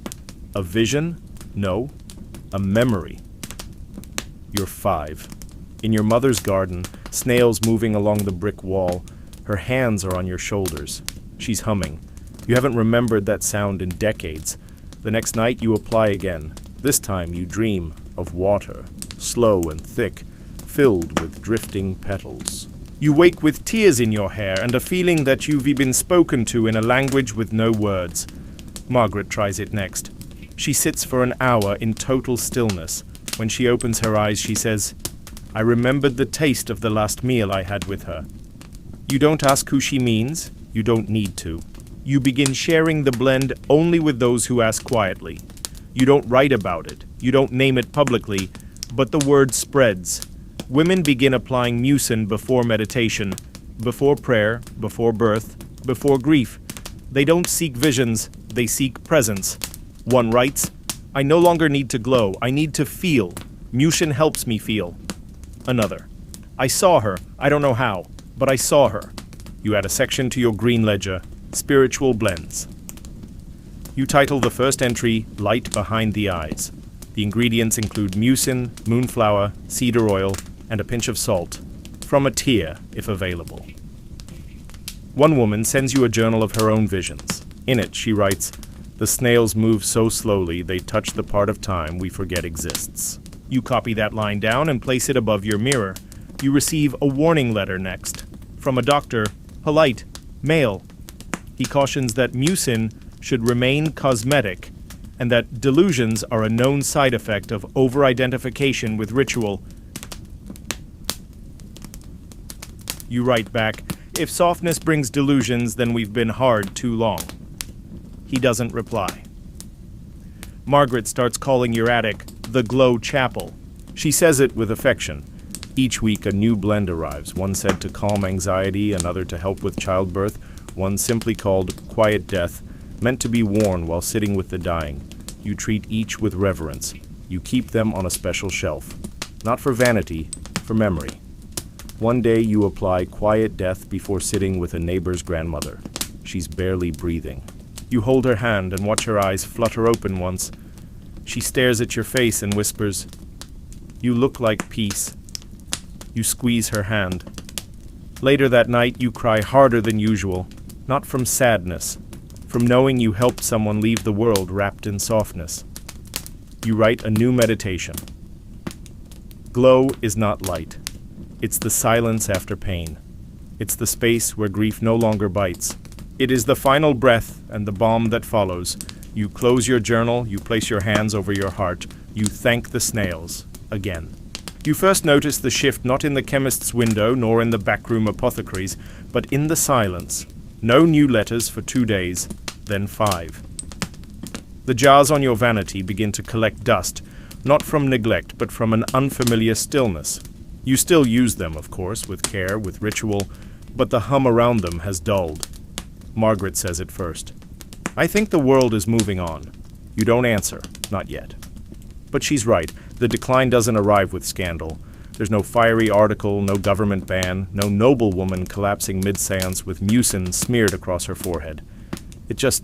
A vision? No. A memory. You're 5. In your mother's garden, snails moving along the brick wall. Her hands are on your shoulders. She's humming. You haven't remembered that sound in decades. The next night you apply again. This time you dream of water, slow and thick, filled with drifting petals. You wake with tears in your hair and a feeling that you've been spoken to in a language with no words. Margaret tries it next. She sits for an hour in total stillness. When she opens her eyes, she says, "I remembered the taste of the last meal I had with her." You don't ask who she means. You don't need to. You begin sharing the blend only with those who ask quietly. You don't write about it. You don't name it publicly, but the word spreads. Women begin applying mucin before meditation, before prayer, before birth, before grief. They don't seek visions, they seek presence. One writes, "I no longer need to glow, I need to feel. Mucin helps me feel." Another, "I saw her, I don't know how, but I saw her." You add a section to your green ledger, Spiritual Blends. You title the first entry, Light Behind the Eyes. The ingredients include mucin, moonflower, cedar oil, and a pinch of salt, from a tear, if available. One woman sends you a journal of her own visions. In it, she writes, "The snails move so slowly they touch the part of time we forget exists." You copy that line down and place it above your mirror. You receive a warning letter next, from a doctor, polite, male. He cautions that mucin should remain cosmetic, and that delusions are a known side effect of over-identification with ritual. You write back, "If softness brings delusions, then we've been hard too long." He doesn't reply. Margaret starts calling your attic the Glow Chapel. She says it with affection. Each week a new blend arrives, one said to calm anxiety, another to help with childbirth, one simply called Quiet Death, meant to be worn while sitting with the dying. You treat each with reverence. You keep them on a special shelf. Not for vanity, for memory. One day you apply Quiet Death before sitting with a neighbor's grandmother. She's barely breathing. You hold her hand and watch her eyes flutter open once. She stares at your face and whispers, "You look like peace." You squeeze her hand. Later that night you cry harder than usual, not from sadness, from knowing you helped someone leave the world wrapped in softness. You write a new meditation. Glow is not light. It's the silence after pain. It's the space where grief no longer bites. It is the final breath and the bomb that follows. You close your journal, you place your hands over your heart, you thank the snails again. You first notice the shift not in the chemist's window nor in the backroom apothecary's, but in the silence. No new letters for 2 days, then 5. The jars on your vanity begin to collect dust, not from neglect, but from an unfamiliar stillness. You still use them, of course, with care, with ritual, but the hum around them has dulled. Margaret says it first. I think the world is moving on. You don't answer, not yet. But she's right, the decline doesn't arrive with scandal. There's no fiery article, no government ban, no noblewoman collapsing mid-seance with mucin smeared across her forehead. It just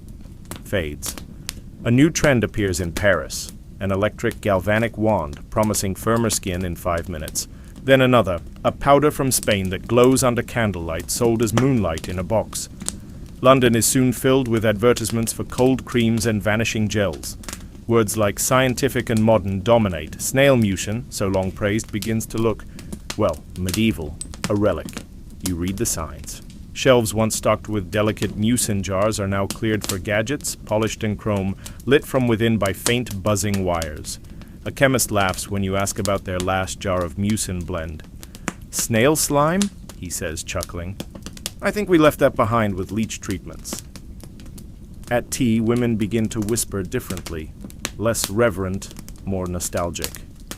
fades. A new trend appears in Paris, an electric galvanic wand promising firmer skin in 5 minutes. Then another, a powder from Spain that glows under candlelight sold as moonlight in a box. London is soon filled with advertisements for cold creams and vanishing gels. Words like scientific and modern dominate. Snail mucin, so long praised, begins to look, well, medieval, a relic. You read the signs. Shelves once stocked with delicate mucin jars are now cleared for gadgets, polished in chrome, lit from within by faint buzzing wires. A chemist laughs when you ask about their last jar of mucin blend. Snail slime? He says, chuckling. I think we left that behind with leech treatments. At tea, women begin to whisper differently, less reverent, more nostalgic.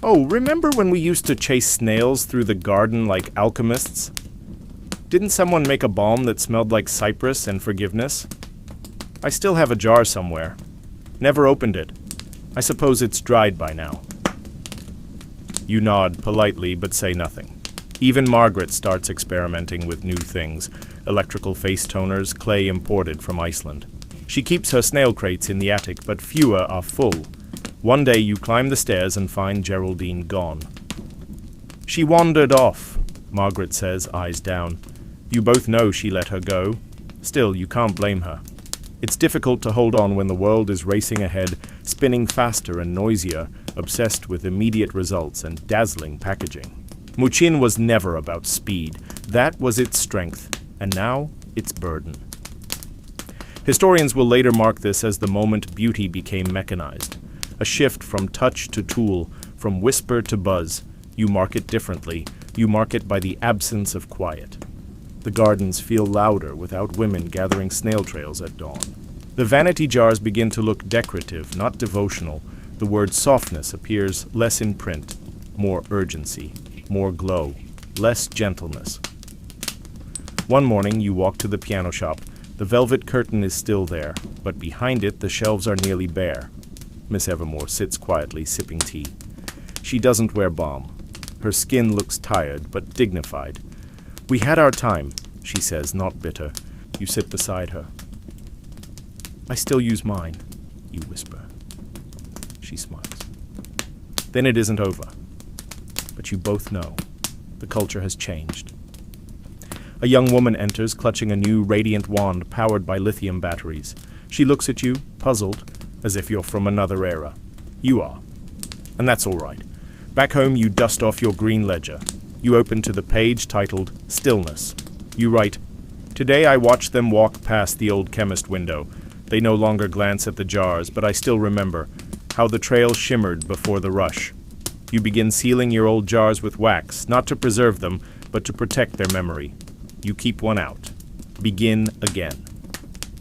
Oh, remember when we used to chase snails through the garden like alchemists? Didn't someone make a balm that smelled like cypress and forgiveness? I still have a jar somewhere. Never opened it. I suppose it's dried by now. You nod politely but say nothing. Even Margaret starts experimenting with new things. Electrical face toners, clay imported from Iceland. She keeps her snail crates in the attic, but fewer are full. One day you climb the stairs and find Geraldine gone. She wandered off, Margaret says, eyes down. You both know she let her go. Still, you can't blame her. It's difficult to hold on when the world is racing ahead, spinning faster and noisier, obsessed with immediate results and dazzling packaging. Mucin was never about speed. That was its strength, and now its burden. Historians will later mark this as the moment beauty became mechanized. A shift from touch to tool, from whisper to buzz. You mark it differently. You mark it by the absence of quiet. The gardens feel louder without women gathering snail trails at dawn. The vanity jars begin to look decorative, not devotional. The word softness appears less in print, more urgency, more glow, less gentleness. One morning you walk to the piano shop. The velvet curtain is still there, but behind it the shelves are nearly bare. Miss Evermore sits quietly sipping tea. She doesn't wear balm. Her skin looks tired, but dignified. We had our time, she says, not bitter. You sit beside her. I still use mine, you whisper. She smiles. Then it isn't over. But you both know. The culture has changed. A young woman enters, clutching a new radiant wand powered by lithium batteries. She looks at you, puzzled, as if you're from another era. You are. And that's all right. Back home, you dust off your green ledger. You open to the page titled Stillness. You write, Today I watched them walk past the old chemist window. They no longer glance at the jars, but I still remember how the trail shimmered before the rush. You begin sealing your old jars with wax, not to preserve them, but to protect their memory. You keep one out. Begin again.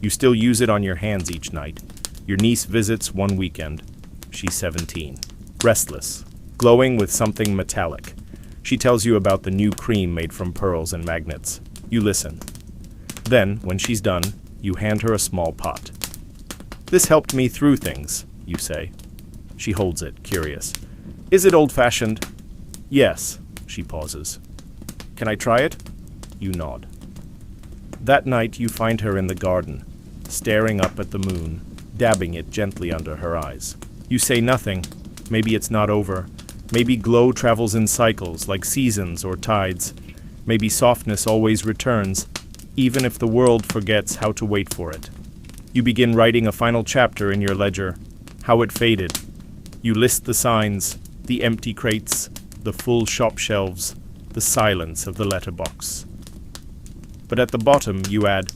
You still use it on your hands each night. Your niece visits one weekend. She's 17. Restless. Glowing with something metallic. She tells you about the new cream made from pearls and magnets. You listen. Then, when she's done, you hand her a small pot. This helped me through things, you say. She holds it, curious. Is it old-fashioned? Yes, she pauses. Can I try it? You nod. That night you find her in the garden, staring up at the moon, dabbing it gently under her eyes. You say nothing. Maybe it's not over. Maybe glow travels in cycles, like seasons or tides. Maybe softness always returns, even if the world forgets how to wait for it. You begin writing a final chapter in your ledger, how it faded. You list the signs, the empty crates, the full shop shelves, the silence of the letterbox. But at the bottom you add,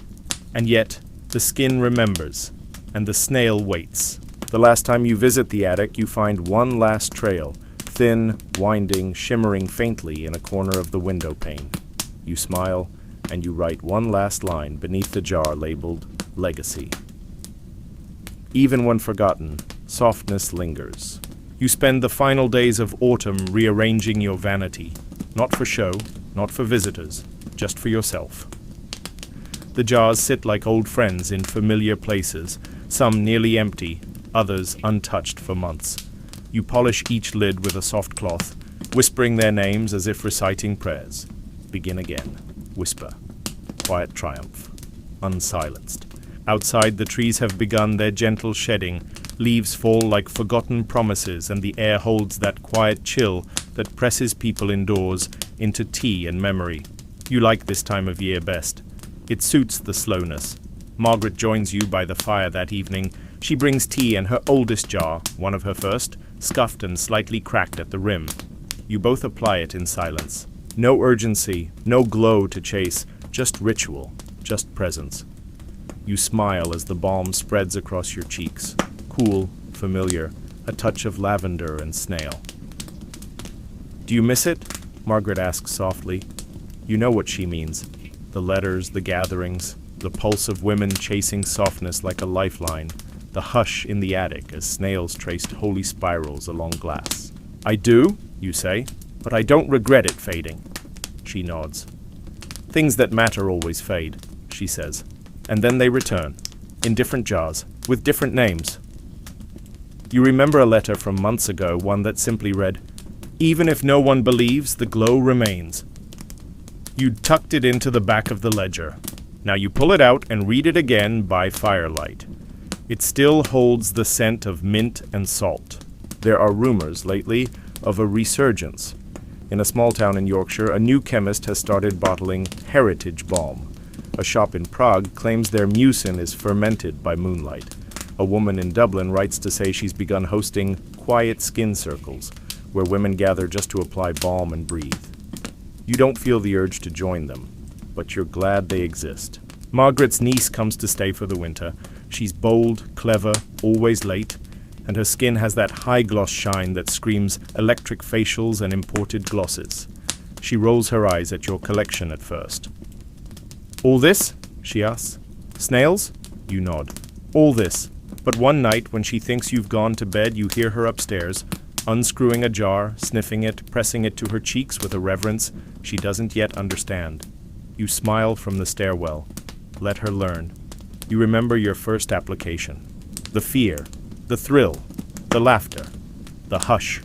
and yet The skin remembers, and the snail waits. The last time you visit the attic, you find one last trail, thin, winding, shimmering faintly in a corner of the window pane. You smile, and you write one last line beneath the jar labeled Legacy. Even when forgotten, softness lingers. You spend the final days of autumn rearranging your vanity, not for show, not for visitors, just for yourself. The jars sit like old friends in familiar places, some nearly empty, others untouched for months. You polish each lid with a soft cloth, whispering their names as if reciting prayers. Begin again. Whisper. Quiet triumph. Unsilenced. Outside, the trees have begun their gentle shedding. Leaves fall like forgotten promises, and the air holds that quiet chill that presses people indoors into tea and memory. You like this time of year best. It suits the slowness. Margaret joins you by the fire that evening. She brings tea and her oldest jar, one of her first, scuffed and slightly cracked at the rim. You both apply it in silence. No urgency, no glow to chase, just ritual, just presence. You smile as the balm spreads across your cheeks. Cool, familiar, a touch of lavender and snail. Do you miss it? Margaret asks softly. You know what she means. The letters, the gatherings, the pulse of women chasing softness like a lifeline, the hush in the attic as snails traced holy spirals along glass. I do, you say, but I don't regret it fading. She nods. Things that matter always fade, she says, and then they return, in different jars, with different names. You remember a letter from months ago, one that simply read, "Even if no one believes, the glow remains." You tucked it into the back of the ledger. Now you pull it out and read it again by firelight. It still holds the scent of mint and salt. There are rumors lately of a resurgence. In a small town in Yorkshire, a new chemist has started bottling heritage balm. A shop in Prague claims their mucin is fermented by moonlight. A woman in Dublin writes to say she's begun hosting quiet skin circles, where women gather just to apply balm and breathe. You don't feel the urge to join them, but you're glad they exist. Margaret's niece comes to stay for the winter. She's bold, clever, always late, and her skin has that high gloss shine that screams electric facials and imported glosses. She rolls her eyes at your collection at first. All this? She asks. Snails? You nod. All this. But one night, when she thinks you've gone to bed, you hear her upstairs, unscrewing a jar, sniffing it, pressing it to her cheeks with a reverence she doesn't yet understand. You smile from the stairwell. Let her learn. You remember your first application. The fear, the thrill, the laughter, the hush.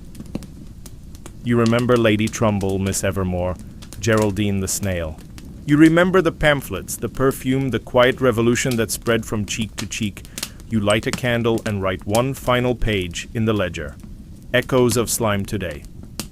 You remember Lady Trumbull, Miss Evermore, Geraldine the snail. You remember the pamphlets, the perfume, the quiet revolution that spread from cheek to cheek. You light a candle and write one final page in the ledger. Echoes of slime today.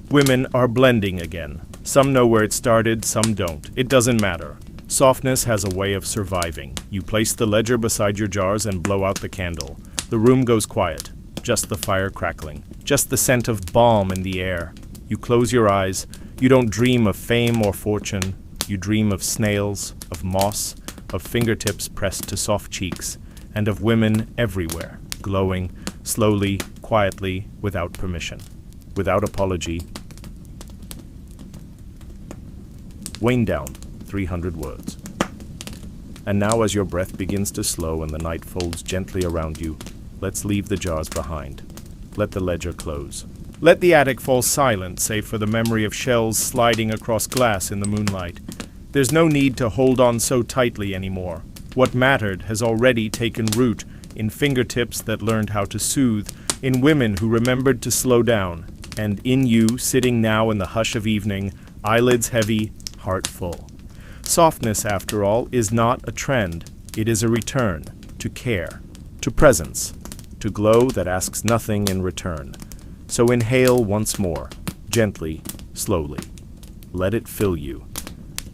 Women are blending again. Some know where it started, some don't. It doesn't matter. Softness has a way of surviving. You place the ledger beside your jars and blow out the candle. The room goes quiet. Just the fire crackling. Just the scent of balm in the air. You close your eyes. You don't dream of fame or fortune. You dream of snails, of moss, of fingertips pressed to soft cheeks, and of women everywhere, glowing, slowly, quietly, without permission, without apology. Wane down, 300 words. And now as your breath begins to slow and the night folds gently around you, let's leave the jars behind. Let the ledger close. Let the attic fall silent, save for the memory of shells sliding across glass in the moonlight. There's no need to hold on so tightly anymore. What mattered has already taken root in fingertips that learned how to soothe, in women who remembered to slow down, and in you sitting now in the hush of evening, eyelids heavy, heart full. Softness, after all, is not a trend. It is a return to care, to presence, to glow that asks nothing in return. So inhale once more, gently, slowly. Let it fill you.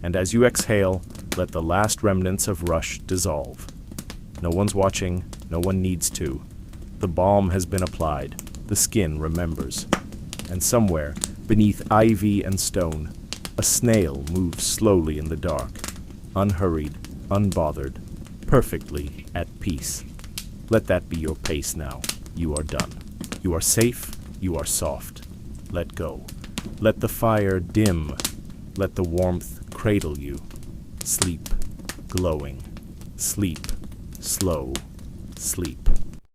And as you exhale, let the last remnants of rush dissolve. No one's watching, no one needs to. The balm has been applied, the skin remembers. And somewhere, beneath ivy and stone, a snail moves slowly in the dark, unhurried, unbothered, perfectly at peace. Let that be your pace now. You are done. You are safe. You are soft. Let go. Let the fire dim. Let the warmth cradle you. Sleep, glowing. Sleep, slow, sleep.